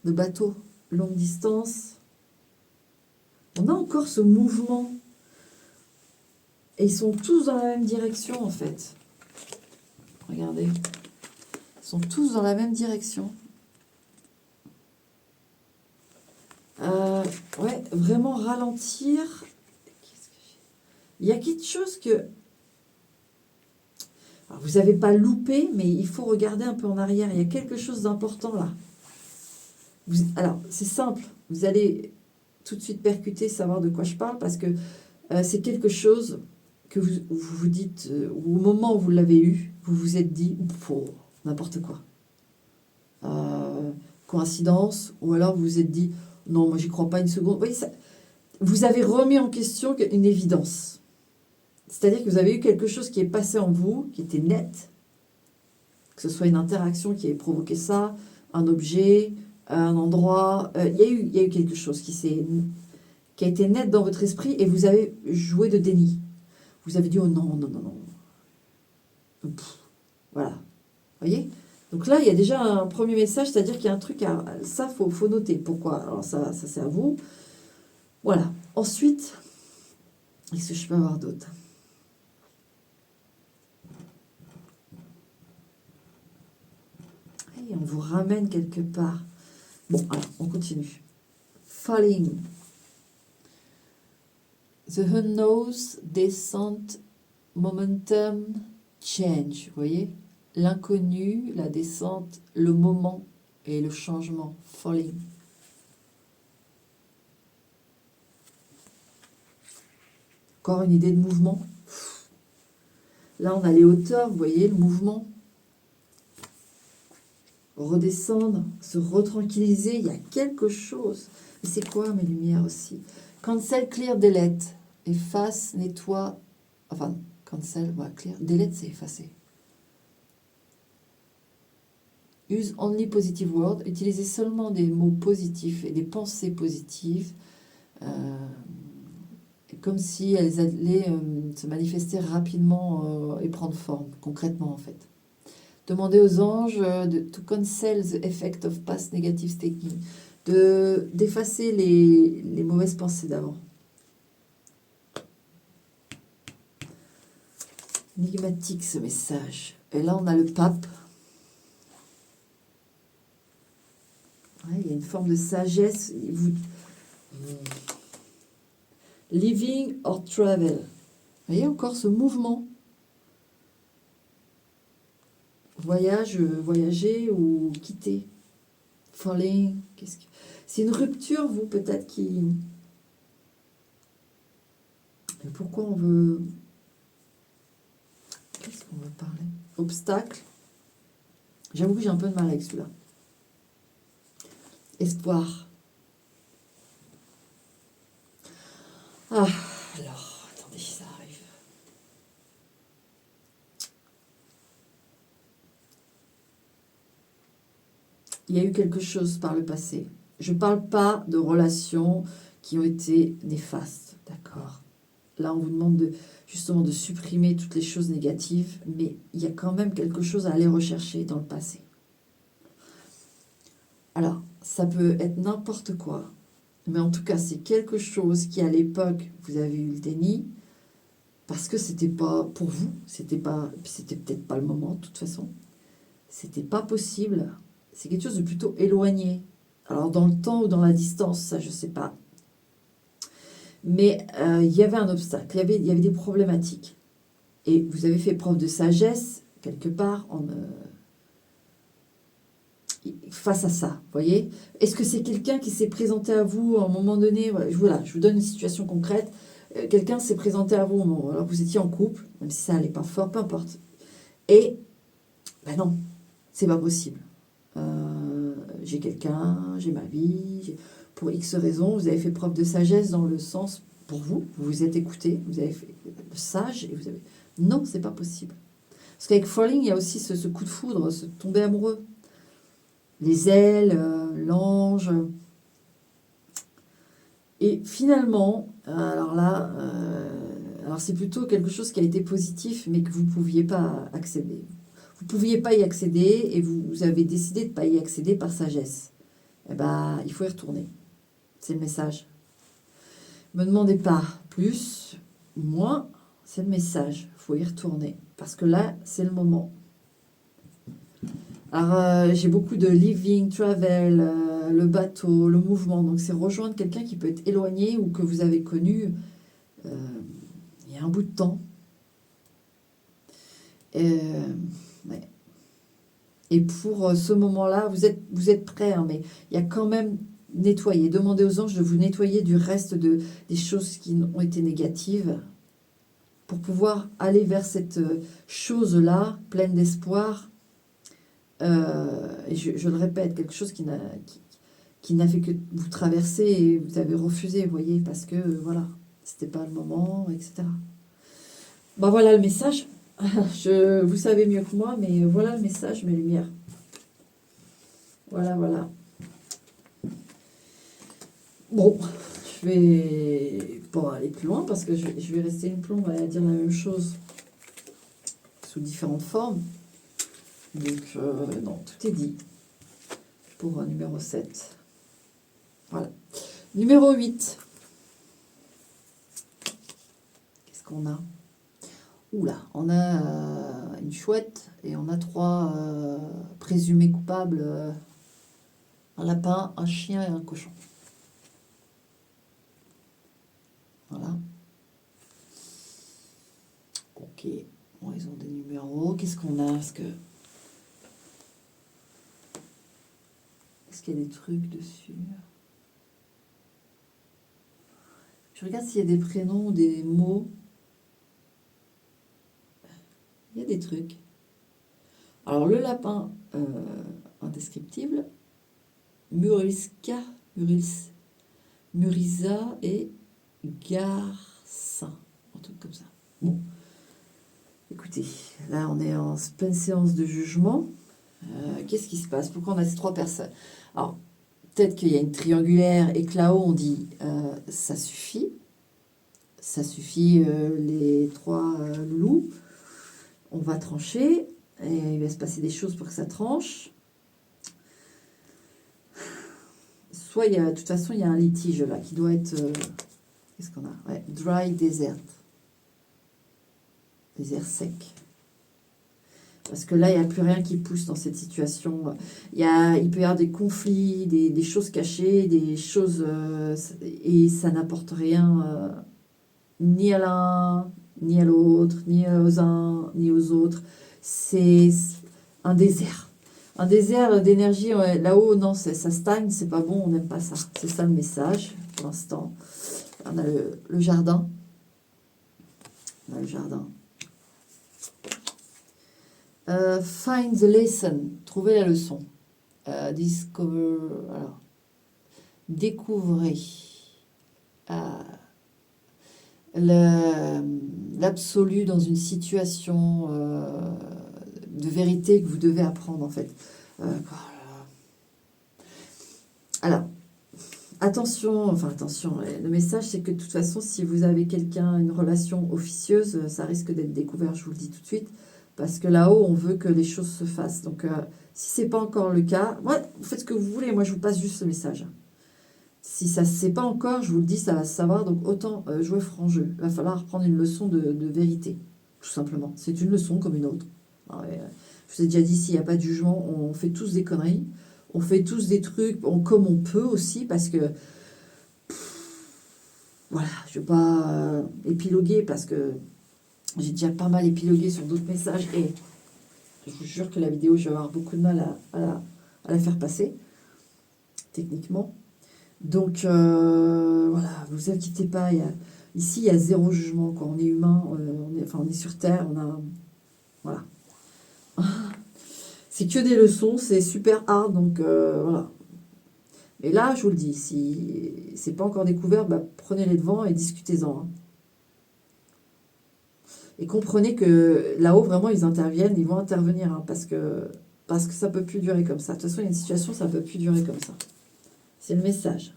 De bateau, longue distance. On a encore ce mouvement. Et ils sont tous dans la même direction en fait. Regardez. Ils sont tous dans la même direction. Ouais, vraiment ralentir. Il y a quelque chose que... Alors, vous n'avez pas loupé, mais il faut regarder un peu en arrière. Il y a quelque chose d'important là. Alors, c'est simple. Vous allez tout de suite percuter, savoir de quoi je parle, parce que c'est quelque chose que vous dites, ou au moment où vous l'avez eu, vous vous êtes dit, oh, n'importe quoi. Coïncidence, ou alors vous vous êtes dit, non, moi j'y crois pas une seconde. Vous voyez, vous avez remis en question une évidence. C'est-à-dire que vous avez eu quelque chose qui est passé en vous, qui était net, que ce soit une interaction qui ait provoqué ça, un objet, un endroit. Il y a eu quelque chose qui a été net dans votre esprit et vous avez joué de déni. Vous avez dit, oh non, non, non, non. Voilà. Vous voyez? Donc là, il y a déjà un premier message, c'est-à-dire qu'il y a un truc ça, faut noter. Pourquoi? Alors ça c'est à vous. Voilà. Ensuite, qu'est-ce que je peux avoir d'autre? Et on vous ramène quelque part. Bon, alors, on continue. Falling. The unknown, descent, momentum, change. Vous voyez? L'inconnu, la descente, le moment et le changement. Falling. Encore une idée de mouvement. Là, on a les hauteurs, vous voyez, le mouvement. Redescendre, se retranquilliser, il y a quelque chose. Mais c'est quoi mes lumières aussi? Cancel, clear, delete. Efface, nettoie. Enfin, cancel, voilà, clear. Delete, c'est effacer. Use only positive words. Utilisez seulement des mots positifs et des pensées positives. Comme si elles allaient se manifester rapidement et prendre forme, concrètement en fait. Demandez aux anges to cancel the effect of past negative thinking, d'effacer les mauvaises pensées d'avant. Énigmatique ce message. Et là on a le pape. Ouais, il y a une forme de sagesse. Vous... Living or travel. Vous voyez encore ce mouvement. Voyager ou quitter. Falling. C'est une rupture, vous, peut-être, qui... Et pourquoi on veut... Qu'est-ce qu'on veut parler? Obstacle. J'avoue que j'ai un peu de mal avec celui-là. Espoir. Ah, alors, attendez, ça arrive. Il y a eu quelque chose par le passé. Je ne parle pas de relations qui ont été néfastes, d'accord? Là, on vous demande justement de supprimer toutes les choses négatives, mais il y a quand même quelque chose à aller rechercher dans le passé. Alors, ça peut être n'importe quoi, mais en tout cas, c'est quelque chose qui, à l'époque, vous avez eu le déni, parce que c'était pas pour vous, c'était peut-être pas le moment, de toute façon. C'était pas possible. C'est quelque chose de plutôt éloigné. Alors, dans le temps ou dans la distance, ça, je sais pas. Mais il y avait un obstacle, il y avait des problématiques. Et vous avez fait preuve de sagesse, quelque part, face à ça, vous voyez? Est-ce que c'est quelqu'un qui s'est présenté à vous à un moment donné? Voilà, je vous donne une situation concrète. Quelqu'un s'est présenté à vous, alors vous étiez en couple, même si ça n'allait pas fort, peu importe. Et, ben non, c'est pas possible. J'ai quelqu'un, j'ai ma vie, pour X raisons, vous avez fait preuve de sagesse dans le sens, pour vous, vous vous êtes écouté, vous avez fait sage, et vous avez... Non, c'est pas possible. Parce qu'avec Falling, il y a aussi ce coup de foudre, ce tomber amoureux. Les ailes, l'ange. Et finalement, alors là, alors c'est plutôt quelque chose qui a été positif, mais que vous ne pouviez pas accéder. Vous ne pouviez pas y accéder et vous avez décidé de ne pas y accéder par sagesse. Eh bien, il faut y retourner. C'est le message. Ne me demandez pas plus, moins, c'est le message. Il faut y retourner. Parce que là, c'est le moment. Alors, j'ai beaucoup de living, travel, le bateau, le mouvement. Donc, c'est rejoindre quelqu'un qui peut être éloigné ou que vous avez connu il y a un bout de temps. Ouais. Et pour ce moment-là, vous êtes prêts, hein, mais il y a quand même nettoyer. Demandez aux anges de vous nettoyer du reste des choses qui ont été négatives pour pouvoir aller vers cette chose-là, pleine d'espoir. Et je le répète, quelque chose qui n'a fait que vous traverser et vous avez refusé, vous voyez, parce que voilà, c'était pas le moment, etc. Ben voilà le message. Vous savez mieux que moi, mais voilà le message, mes lumières. Voilà, voilà. Bon, je vais pas aller plus loin parce que je vais rester une plombe à dire la même chose sous différentes formes. Donc, non, tout est dit pour numéro 7. Voilà. Numéro 8. Qu'est-ce qu'on a? Oula, on a une chouette et on a 3 présumés coupables. Un lapin, un chien et un cochon. Voilà. Ok. Bon, ils ont des numéros. Qu'est-ce qu'on a? Est-ce qu'il y a des trucs dessus? Je regarde s'il y a des prénoms, des mots. Il y a des trucs. Alors, le lapin indescriptible, Muriska, Murisa et Garcin. Un truc comme ça. Bon. Écoutez, là, on est en pleine séance de jugement. Qu'est-ce qui se passe? Pourquoi on a ces 3 personnes? Alors, peut-être qu'il y a une triangulaire et que là-haut, on dit ça suffit. Ça suffit, les 3 loulous. On va trancher. Et il va se passer des choses pour que ça tranche. Soit, de toute façon, il y a un litige là qui doit être... qu'est-ce qu'on a? Ouais, dry desert. Désert sec. Parce que là, il n'y a plus rien qui pousse dans cette situation. Il peut y avoir des conflits, des choses cachées, des choses... et ça n'apporte rien ni à l'un, ni à l'autre, ni aux uns, ni aux autres. C'est un désert. Un désert d'énergie. Là-haut, non, ça stagne, c'est pas bon, on n'aime pas ça. C'est ça le message pour l'instant. On a le jardin. On a le jardin. Find the lesson. Trouver la leçon. Discover. Alors, découvrez l'absolu dans une situation de vérité que vous devez apprendre en fait. Alors, attention, le message c'est que de toute façon, si vous avez quelqu'un, une relation officieuse, ça risque d'être découvert, je vous le dis tout de suite, parce que là-haut, on veut que les choses se fassent. Donc, si c'est pas encore le cas, moi, vous faites ce que vous voulez, moi je vous passe juste ce message. Si ça ne se sait pas encore, je vous le dis, ça va se savoir, donc autant jouer franc jeu. Il va falloir prendre une leçon de vérité, tout simplement. C'est une leçon comme une autre. Je vous ai déjà dit, s'il n'y a pas de jugement, on fait tous des conneries, on fait tous des trucs comme on peut aussi, parce que, voilà, je ne vais pas épiloguer, parce que j'ai déjà pas mal épilogué sur d'autres messages, et je vous jure que la vidéo, je vais avoir beaucoup de mal à la faire passer, techniquement. Donc, voilà, vous inquiétez pas, ici, il y a zéro jugement, quoi. On est humain, on est sur Terre, voilà. C'est que des leçons, c'est super hard, donc voilà. Mais là, je vous le dis, si c'est pas encore découvert, bah, prenez les devants et discutez-en. Hein. Et comprenez que là-haut, vraiment, ils interviennent, ils vont intervenir, hein, parce que ça peut plus durer comme ça. De toute façon, il y a une situation, ça peut plus durer comme ça. C'est le message.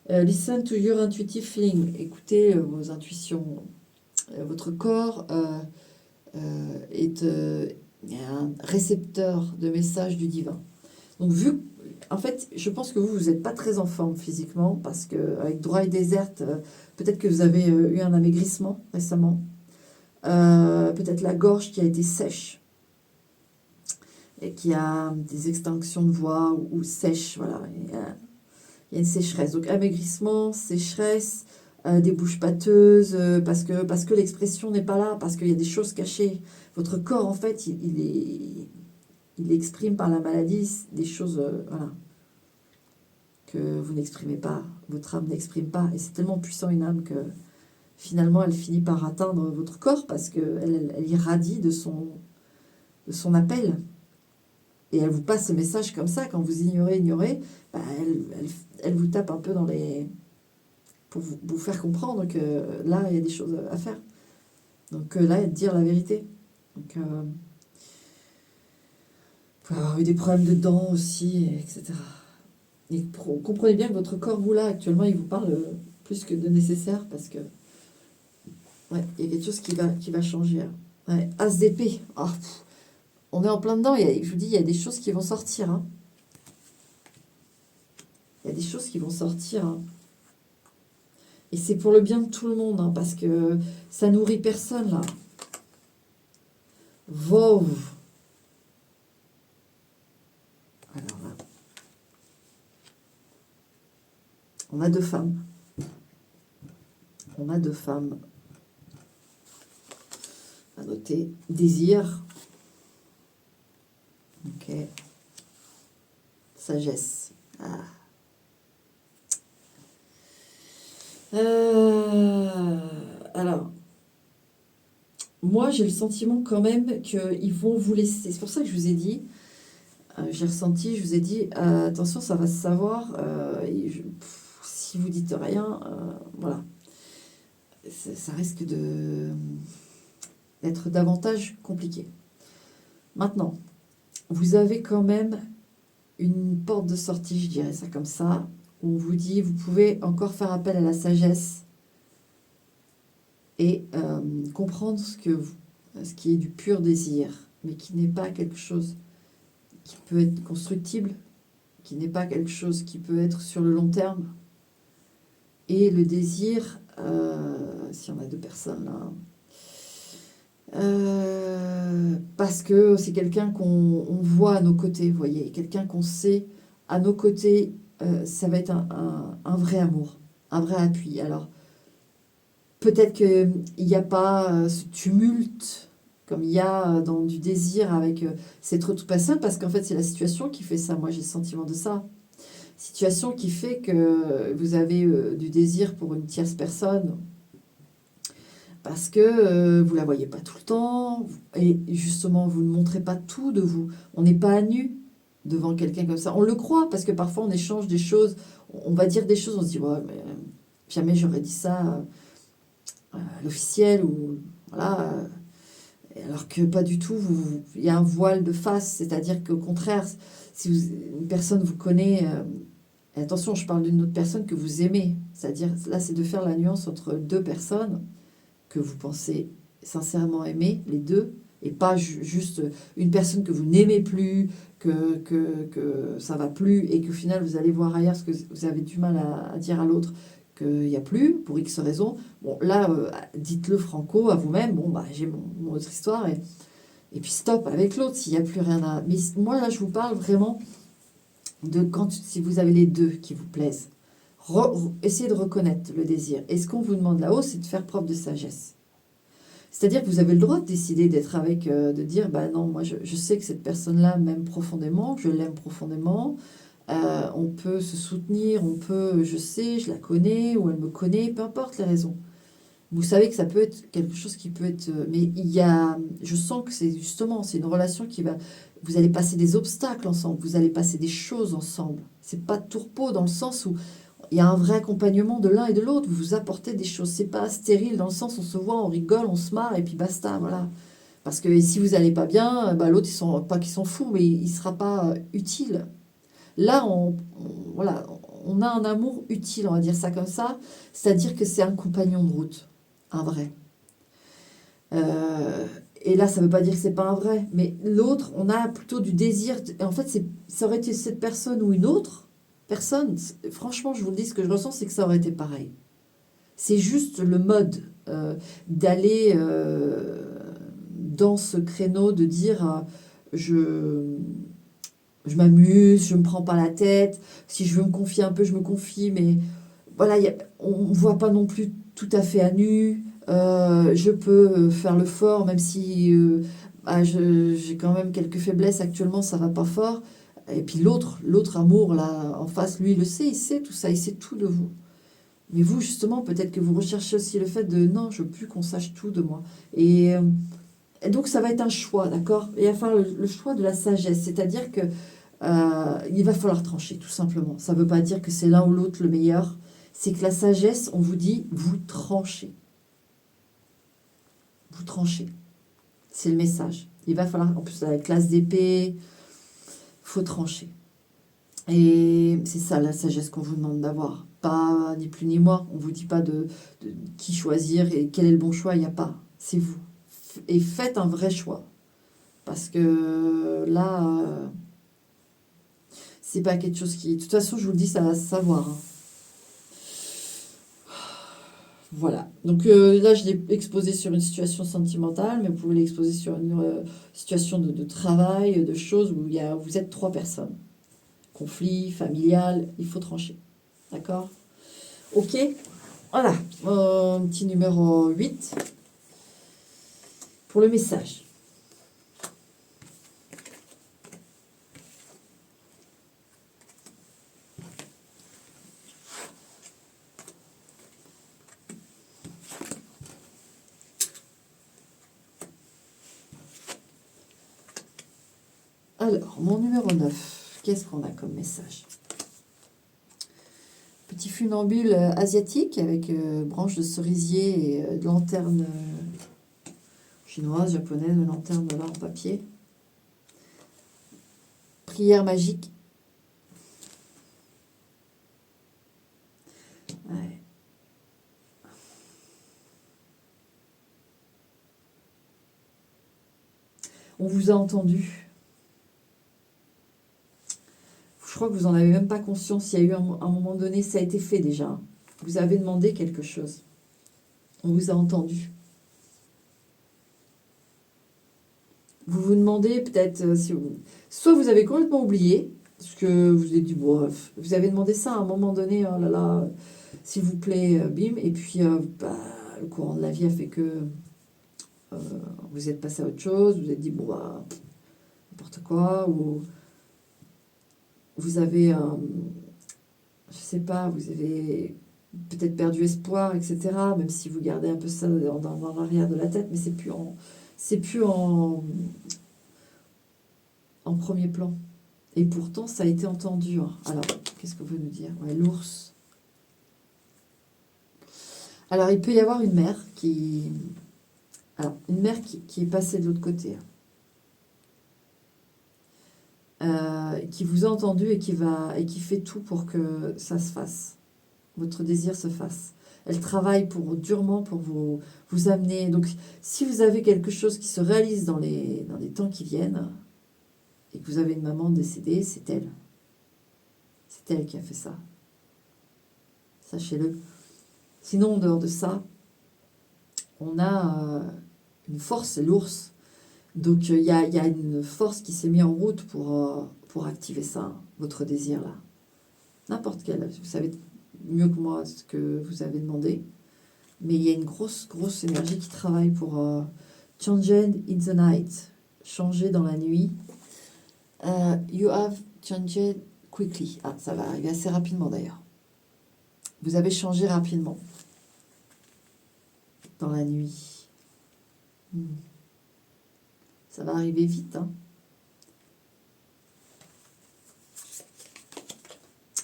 Listen to your intuitive feeling. Écoutez vos intuitions. Votre corps est un récepteur de messages du divin. Donc, en fait, je pense que vous n'êtes pas très en forme physiquement, parce qu'avec Dry Desert, peut-être que vous avez eu un amaigrissement récemment. Peut-être la gorge qui a été sèche et qui a des extinctions de voix ou sèche, voilà. Il y a une sécheresse. Donc amaigrissement, sécheresse, des bouches pâteuses, parce que l'expression n'est pas là, parce qu'il y a des choses cachées. Votre corps, en fait, il exprime par la maladie des choses voilà, que vous n'exprimez pas, votre âme n'exprime pas. Et c'est tellement puissant une âme que finalement, elle finit par atteindre votre corps, parce qu'elle irradie de son appel. Et elle vous passe ce message comme ça, quand vous ignorez, bah, elle vous tape un peu dans les... pour vous faire comprendre que là, il y a des choses à faire. Donc là, dire la vérité. Donc, vous pouvez avoir eu des problèmes de dents aussi, etc. Et comprenez bien que votre corps, vous là, actuellement, il vous parle plus que de nécessaire, parce que ouais, il y a quelque chose qui va changer. Ouais, As d'épée. Oh, on est en plein dedans, je vous dis, il y a des choses qui vont sortir. Hein. Il y a des choses qui vont sortir. Hein. Et c'est pour le bien de tout le monde, hein, parce que ça nourrit personne, là. Wow. Alors là, on a deux femmes. On a deux femmes. À noter. Désir. Ok. Sagesse. Ah. Alors, moi, j'ai le sentiment quand même qu'ils vont vous laisser. C'est pour ça que je vous ai dit, j'ai ressenti, je vous ai dit, attention, ça va se savoir. Si vous dites rien, voilà. Ça risque d'être davantage compliqué. Maintenant, vous avez quand même une porte de sortie, je dirais ça comme ça, où on vous dit, vous pouvez encore faire appel à la sagesse et comprendre ce qui est du pur désir, mais qui n'est pas quelque chose qui peut être constructible, qui n'est pas quelque chose qui peut être sur le long terme. Et le désir, si on a deux personnes là, Parce que c'est quelqu'un qu'on voit à nos côtés, vous voyez, quelqu'un qu'on sait à nos côtés, ça va être un vrai amour, un vrai appui. Alors, peut-être qu'il n'y a pas ce tumulte comme il y a dans du désir avec cette autre personne, parce qu'en fait, c'est la situation qui fait ça. Moi, j'ai le sentiment de ça. Situation qui fait que vous avez du désir pour une tierce personne parce que vous la voyez pas tout le temps et justement vous ne montrez pas tout de vous. On n'est pas à nu devant quelqu'un comme ça. On le croit parce que parfois on échange des choses, on va dire des choses, on se dit ouais mais jamais j'aurais dit ça à l'officiel ou voilà. Alors que pas du tout, il y a un voile de face, c'est-à-dire qu'au contraire, si une personne vous connaît, et attention, je parle d'une autre personne que vous aimez, c'est-à-dire là c'est de faire la nuance entre deux personnes que vous pensez sincèrement aimer, les deux, et pas juste une personne que vous n'aimez plus, que ça va plus, et qu'au final vous allez voir ailleurs ce que vous avez du mal à dire à l'autre qu'il n'y a plus, pour X raisons. Bon, là, dites-le franco à vous-même, bon, bah, j'ai mon autre histoire, et puis stop avec l'autre s'il n'y a plus rien à... Mais moi, là, je vous parle vraiment de quand, si vous avez les deux qui vous plaisent. Essayez de reconnaître le désir. Et ce qu'on vous demande là-haut, c'est de faire preuve de sagesse. C'est-à-dire que vous avez le droit de décider d'être avec, de dire, bah non, moi je sais que cette personne-là m'aime profondément, je l'aime profondément, on peut se soutenir, on peut, je sais, je la connais, ou elle me connaît, peu importe les raisons. Vous savez que ça peut être quelque chose qui peut être... Mais il y a... Je sens que c'est justement, c'est une relation qui va... Vous allez passer des obstacles ensemble, vous allez passer des choses ensemble. C'est pas tourpeau dans le sens où il y a un vrai accompagnement de l'un et de l'autre. Vous vous apportez des choses. C'est pas stérile dans le sens où on se voit, on rigole, on se marre et puis basta, voilà. Parce que si vous allez pas bien, bah, l'autre, pas qu'ils sont fous, mais il sera pas utile. Là, voilà, on a un amour utile, on va dire ça comme ça. C'est-à-dire que c'est un compagnon de route, un vrai. Euh, et là, ça ne veut pas dire que c'est pas un vrai, mais l'autre, on a plutôt du désir. En fait, ça aurait été cette personne ou une autre personne. Franchement, je vous le dis, ce que je ressens, c'est que ça aurait été pareil. C'est juste le mode d'aller dans ce créneau, de dire je m'amuse, je ne me prends pas la tête. Si je veux me confier un peu, je me confie, mais voilà, on ne voit pas non plus tout à fait à nu. Je peux faire le fort, même si j'ai quand même quelques faiblesses actuellement, ça va pas fort. Et puis l'autre amour, là, en face, lui, il le sait, il sait tout ça, il sait tout de vous. Mais vous, justement, peut-être que vous recherchez aussi le fait de non, je veux plus qu'on sache tout de moi. Et donc, ça va être un choix, d'accord? Et il va falloir le choix de la sagesse, c'est-à-dire que il va falloir trancher, tout simplement. Ça ne veut pas dire que c'est l'un ou l'autre le meilleur. C'est que la sagesse, on vous dit, vous tranchez. Vous tranchez. C'est le message. Il va falloir, en plus, avec l'as d'épée, il faut trancher. Et c'est ça la sagesse qu'on vous demande d'avoir. Pas ni plus ni moins. On ne vous dit pas de qui choisir et quel est le bon choix. Il n'y a pas. C'est vous. Et faites un vrai choix. Parce que là, c'est pas quelque chose qui... De toute façon, je vous le dis, ça va se savoir. Hein. Voilà. Donc là, je l'ai exposé sur une situation sentimentale, mais vous pouvez l'exposer sur une situation de travail, de choses où vous êtes trois personnes. Conflit, familial, il faut trancher. D'accord? Ok? Voilà. Petit numéro 8 pour le message. Alors, mon numéro 9, qu'est-ce qu'on a comme message? Petit funambule asiatique avec branches de cerisier et de lanternes chinoises, japonaises, de lanternes là en papier. Prière magique. Ouais. On vous a entendu. Je crois que vous n'en avez même pas conscience. Il y a eu un moment donné, ça a été fait déjà. Vous avez demandé quelque chose. On vous a entendu. Vous vous demandez peut-être si vous... Soit vous avez complètement oublié, parce que vous vous êtes dit, bon, vous avez demandé ça à un moment donné, oh là là, s'il vous plaît, bim, et puis bah, le courant de la vie a fait que euh, vous êtes passé à autre chose, vous vous êtes dit, bon, bah, n'importe quoi, ou vous avez, je sais pas, vous avez peut-être perdu espoir, etc., même si vous gardez un peu ça dans l'arrière de la tête, mais c'est plus en premier plan. Et pourtant, ça a été entendu. Hein. Alors, qu'est-ce qu'on veut nous dire? Ouais, l'ours. Alors, il peut y avoir une mère qui... Alors, une mère qui est passée de l'autre côté. Qui vous a entendu et qui fait tout pour que ça se fasse. Votre désir se fasse. Elle travaille durement pour vous amener. Donc, si vous avez quelque chose qui se réalise dans les temps qui viennent, et que vous avez une maman décédée, c'est elle. C'est elle qui a fait ça. Sachez-le. Sinon, en dehors de ça, on a une force, c'est l'ours. Donc, il y a une force qui s'est mise en route pour activer ça, votre désir là. N'importe quel. Vous savez mieux que moi ce que vous avez demandé. Mais il y a une grosse, grosse énergie qui travaille pour change in the night. Changer dans la nuit. You have changed quickly. Ah, ça va arriver assez rapidement d'ailleurs. Vous avez changé rapidement. Dans la nuit. Ça va arriver vite. Hein.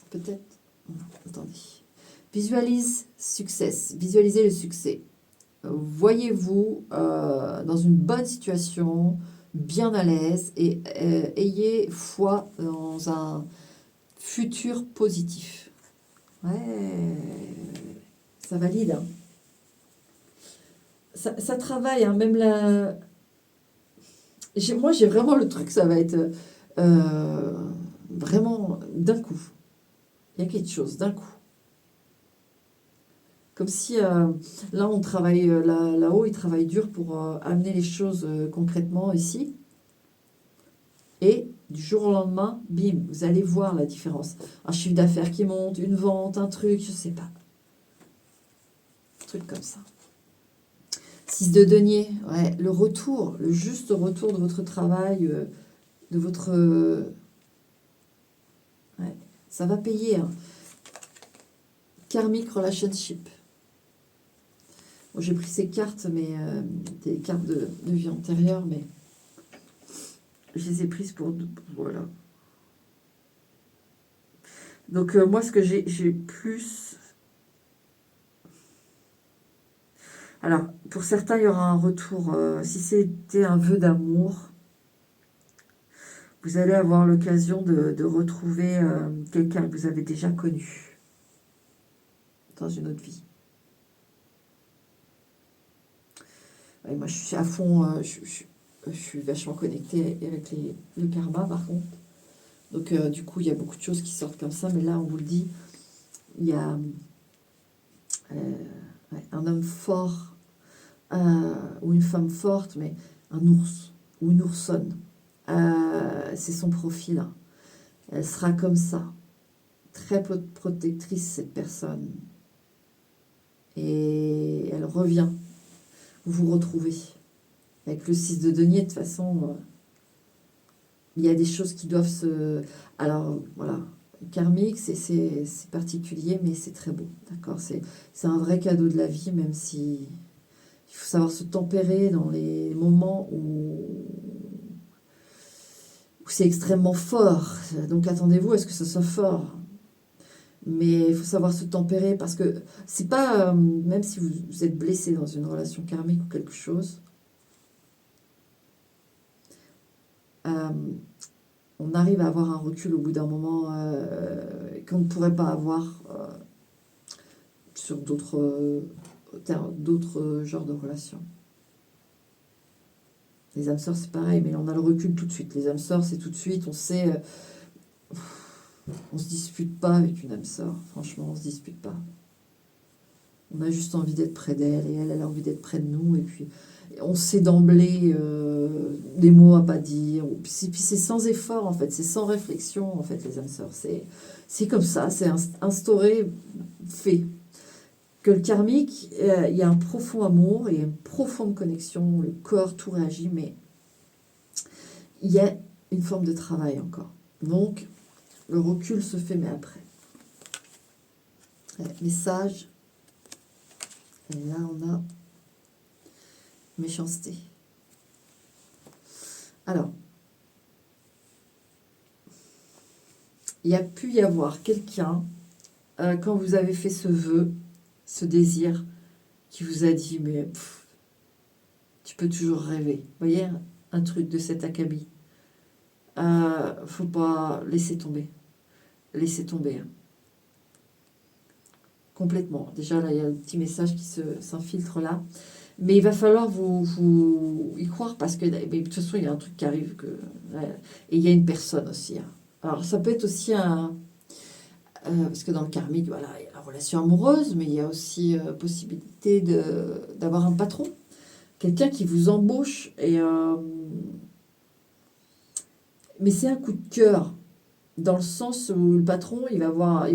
Peut-être. Attendez. Visualise succès. Visualisez le succès. Voyez-vous dans une bonne situation, bien à l'aise et ayez foi dans un futur positif. Ouais, ça valide. Hein. Ça travaille, hein, même la... Moi, j'ai vraiment le truc, ça va être vraiment d'un coup. Il y a quelque chose, d'un coup. Comme si, là, on travaille, là-haut, ils travaillent dur pour amener les choses concrètement ici. Et du jour au lendemain, bim, vous allez voir la différence. Un chiffre d'affaires qui monte, une vente, un truc, je sais pas. Un truc comme ça. 6 de denier, ouais, le retour, le juste retour de votre travail, de votre... ouais, ça va payer. Hein. Karmic Relationship. Bon, j'ai pris ces cartes, mais des cartes de vie antérieure, mais je les ai prises pour... Voilà. Donc, moi, ce que j'ai plus... Alors, pour certains, il y aura un retour. Si c'était un vœu d'amour, vous allez avoir l'occasion de retrouver quelqu'un que vous avez déjà connu dans une autre vie. Ouais, moi, je suis à fond, je suis vachement connectée avec le karma, par contre. Donc, du coup, il y a beaucoup de choses qui sortent comme ça, mais là, on vous le dit, il y a un homme fort ou une femme forte, mais un ours ou une oursonne. C'est son profil. Hein. Elle sera comme ça, très protectrice, cette personne. Et elle revient. Vous vous retrouvez. Avec le 6 de denier, de toute façon, il y a des choses qui doivent se... Alors, voilà, karmique, c'est particulier, mais c'est très beau, d'accord? C'est un vrai cadeau de la vie, même si... Il faut savoir se tempérer dans les moments où c'est extrêmement fort. Donc, attendez-vous à ce que ce soit fort. Mais il faut savoir se tempérer parce que c'est pas... même si vous êtes blessé dans une relation karmique ou quelque chose... on arrive à avoir un recul au bout d'un moment qu'on ne pourrait pas avoir sur d'autres genres de relations. Les âmes sœurs, c'est pareil, mais on a le recul tout de suite. Les âmes sœurs, c'est tout de suite, on sait... on se dispute pas avec une âme sœur. Franchement, on se dispute pas. On a juste envie d'être près d'elle et elle a envie d'être près de nous. Et puis, on sait d'emblée des mots à pas dire. Puis c'est sans effort, en fait. C'est sans réflexion, en fait, les âmes sœurs. C'est comme ça. C'est instauré, fait. Que le karmique, il y a un profond amour, il y a une profonde connexion. Le corps, tout réagit. Mais il y a une forme de travail encore. Donc, le recul se fait, mais après. Message. Et là, on a méchanceté. Alors, il y a pu y avoir quelqu'un, quand vous avez fait ce vœu, ce désir, qui vous a dit, mais tu peux toujours rêver. Vous voyez, un truc de cet acabit. Faut pas laisser tomber. Laisser tomber. Hein. Complètement. Déjà, là, il y a un petit message qui s'infiltre là. Mais il va falloir vous y croire parce que mais de toute façon, il y a un truc qui arrive. Et il y a une personne aussi. Hein. Alors, ça peut être aussi un... parce que dans le karmique, voilà, il y a la relation amoureuse, mais il y a aussi possibilité d'avoir un patron. Quelqu'un qui vous embauche. Mais c'est un coup de cœur. Dans le sens où le patron, il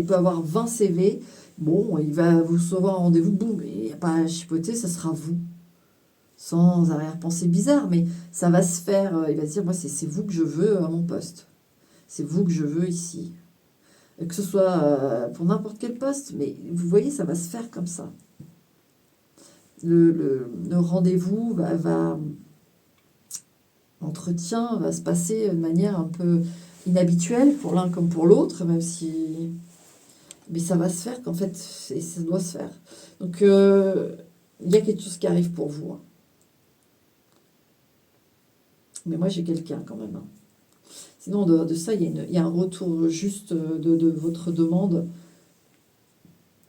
peut avoir 20 CV. Bon, il va vous recevoir un rendez-vous, boum, il n'y a pas à chipoter, ça sera vous. Sans arrière-pensée bizarre, mais ça va se faire. Il va se dire, moi, c'est vous que je veux à mon poste. C'est vous que je veux ici. Et que ce soit pour n'importe quel poste, mais vous voyez, ça va se faire comme ça. Le rendez-vous l'entretien va se passer de manière un peu inhabituelle pour l'un comme pour l'autre, même si... Mais ça va se faire qu'en fait, ça doit se faire. Donc, il y a quelque chose qui arrive pour vous. Hein. Mais moi, j'ai quelqu'un quand même. Hein. Sinon, en dehors de ça, il y a un retour juste de votre demande.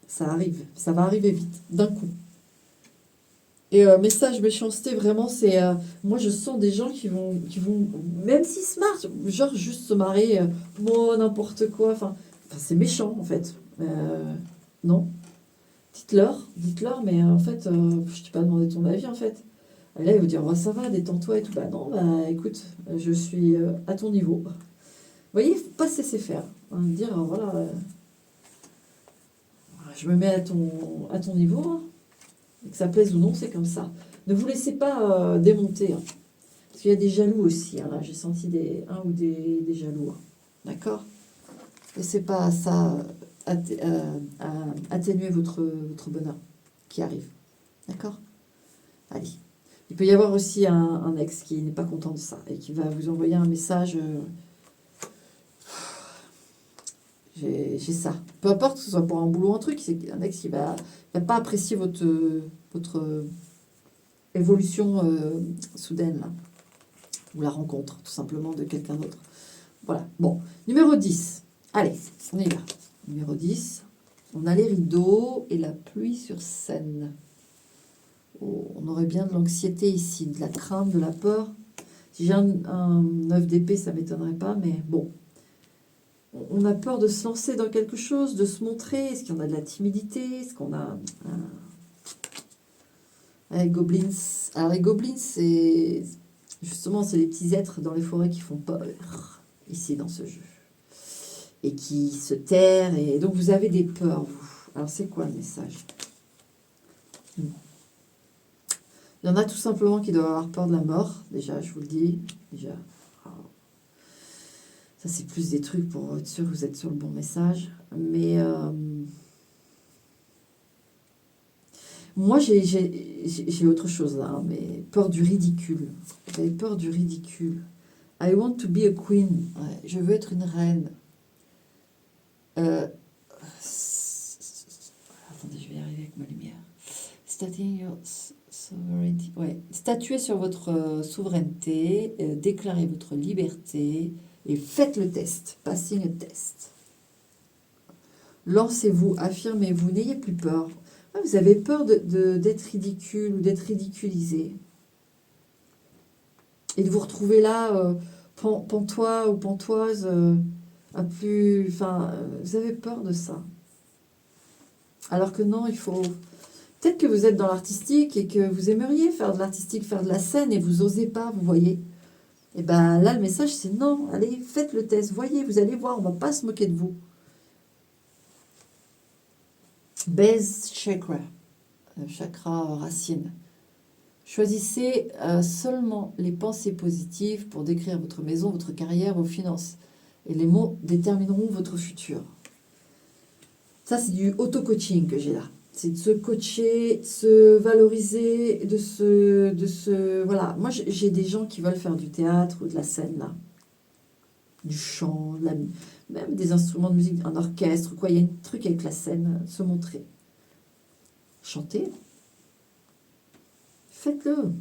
Ça arrive. Ça va arriver vite, d'un coup. Et message méchanceté, vraiment, c'est... moi, je sens des gens qui vont même s'ils se marrent, genre juste se marrer, moi, n'importe quoi. Enfin, c'est méchant, en fait. Non. Dites-leur, mais en fait, je t'ai pas demandé ton avis, en fait. Là, il va dire, oh, ça va, détends-toi et tout. Bah non, bah écoute, je suis à ton niveau. Vous voyez, il ne faut pas se laisser faire. Hein, dire, voilà, je me mets à ton niveau, hein, que ça plaise ou non, c'est comme ça. Ne vous laissez pas démonter. Hein, parce qu'il y a des jaloux aussi. Hein, là, j'ai senti un ou des jaloux. Hein, d'accord. Laissez pas ça atténuer votre bonheur qui arrive. D'accord. Allez. Il peut y avoir aussi un ex qui n'est pas content de ça et qui va vous envoyer un message. J'ai ça. Peu importe que ce soit pour un boulot ou un truc, c'est un ex qui va pas apprécier votre évolution soudaine, là. Ou la rencontre, tout simplement, de quelqu'un d'autre. Voilà. Bon. Numéro 10. Allez, on y va. Numéro 10. On a les rideaux et la pluie sur scène. Oh, on aurait bien de l'anxiété ici, de la crainte, de la peur. Si j'ai un 9 d'épée, ça ne m'étonnerait pas, mais bon. On a peur de se lancer dans quelque chose, de se montrer. Est-ce qu'il y en a de la timidité? Est-ce qu'on a... Les goblins. Alors les goblins, c'est... Justement, c'est les petits êtres dans les forêts qui font peur, ici, dans ce jeu. Et qui se terrent. Et donc, vous avez des peurs, vous. Alors, c'est quoi le message? Il y en a tout simplement qui doivent avoir peur de la mort. Déjà, je vous le dis. Déjà. Ça, c'est plus des trucs pour être sûr que vous êtes sur le bon message. Mais moi, j'ai autre chose là. Hein, mais peur du ridicule. Vous avez peur du ridicule. I want to be a queen. Ouais, je veux être une reine. Attendez, je vais y arriver avec ma lumière. Stating your sovereignty. Ouais. Statuez sur votre souveraineté. Déclarez votre liberté. Et faites le test. Passing a test. Lancez-vous, affirmez-vous, n'ayez plus peur. Vous avez peur d'être ridicule ou d'être ridiculisé. Et de vous retrouver là, pantois ou pantoise, vous avez peur de ça. Alors que non, il faut Peut-être que vous êtes dans l'artistique et que vous aimeriez faire de l'artistique, faire de la scène et vous osez pas, vous voyez. Et bien là, le message, c'est non, allez, faites le test, voyez, vous allez voir, on va pas se moquer de vous. Base chakra, le chakra racine. Choisissez seulement les pensées positives pour décrire votre maison, votre carrière, vos finances. Et les mots détermineront votre futur. Ça, c'est du auto-coaching que j'ai là. C'est de se coacher, de se valoriser, voilà. Moi, j'ai des gens qui veulent faire du théâtre ou de la scène, là. Du chant, même des instruments de musique, un orchestre, quoi. Il y a un truc avec la scène, se montrer. Chanter. Faites-le.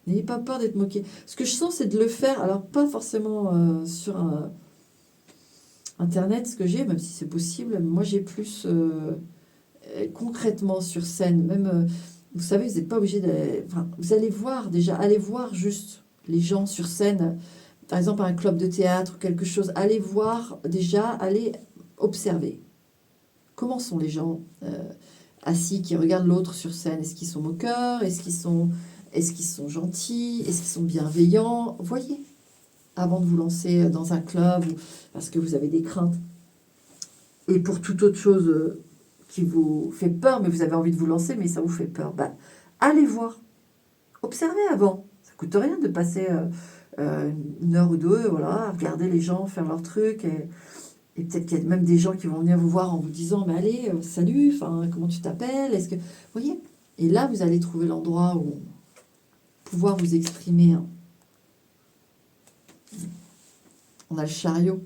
N'ayez pas peur d'être moqué. Ce que je sens, c'est de le faire, alors pas forcément sur Internet, ce que j'ai, même si c'est possible. Moi, j'ai plus concrètement sur scène. Même, vous savez, vous n'êtes pas obligé de... Enfin, vous allez voir déjà, allez voir juste les gens sur scène, par exemple un club de théâtre ou quelque chose. Allez voir déjà, allez observer. Comment sont les gens assis qui regardent l'autre sur scène? Est-ce qu'ils sont moqueurs? Est-ce qu'ils sont gentils? Est-ce qu'ils sont bienveillants? Voyez, avant de vous lancer dans un club, parce que vous avez des craintes. Et pour toute autre chose qui vous fait peur, mais vous avez envie de vous lancer, mais ça vous fait peur, allez voir. Observez avant. Ça ne coûte rien de passer une heure ou deux, voilà, regarder les gens faire leur truc. Et peut-être qu'il y a même des gens qui vont venir vous voir en vous disant, mais allez, salut, comment tu t'appelles? Est-ce que... Vous voyez? Et là, vous allez trouver l'endroit où pouvoir vous exprimer. Hein. On a le chariot.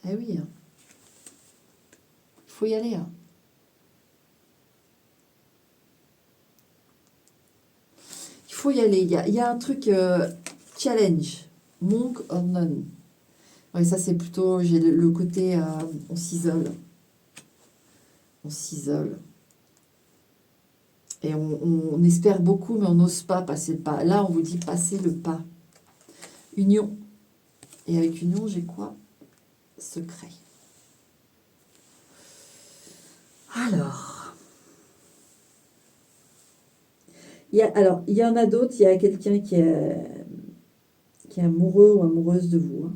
Eh oui. Hein. Il faut y aller. Hein. Il faut y aller. Il y a un truc challenge. Monk or none. Oui, ça c'est plutôt, j'ai le côté, on s'isole. On s'isole. Et on espère beaucoup, mais on n'ose pas passer le pas. Là, on vous dit passer le pas. Union. Et avec union, j'ai quoi? Secret. Alors. Il y en a d'autres. Il y a quelqu'un qui est amoureux ou amoureuse de vous. Hein.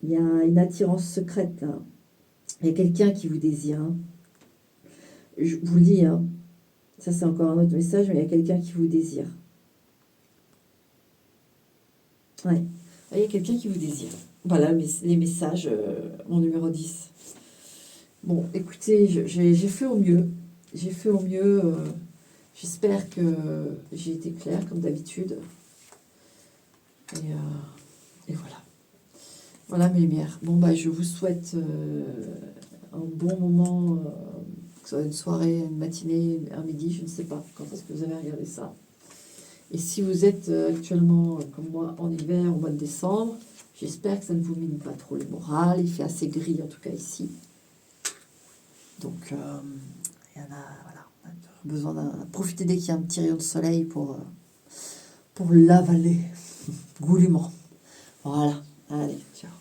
Il y a une attirance secrète là. Il y a quelqu'un qui vous désire. Hein. Je vous le dis, hein. Ça c'est encore un autre message, mais il y a quelqu'un qui vous désire. Ouais. Il y a quelqu'un qui vous désire. Voilà les messages, mon numéro 10. Bon, écoutez, j'ai fait au mieux. J'ai fait au mieux. J'espère que j'ai été claire, comme d'habitude. Et voilà. Voilà mes lumières. Bon, je vous souhaite un bon moment, que ce soit une soirée, une matinée, un midi, je ne sais pas quand est-ce que vous avez regardé ça. Et si vous êtes actuellement, comme moi, en hiver, au mois de décembre, j'espère que ça ne vous mine pas trop le moral. Il fait assez gris, en tout cas ici. Donc, il y en a, voilà, on a besoin de profiter dès qu'il y a un petit rayon de soleil pour l'avaler goulûment. Voilà, allez, ciao.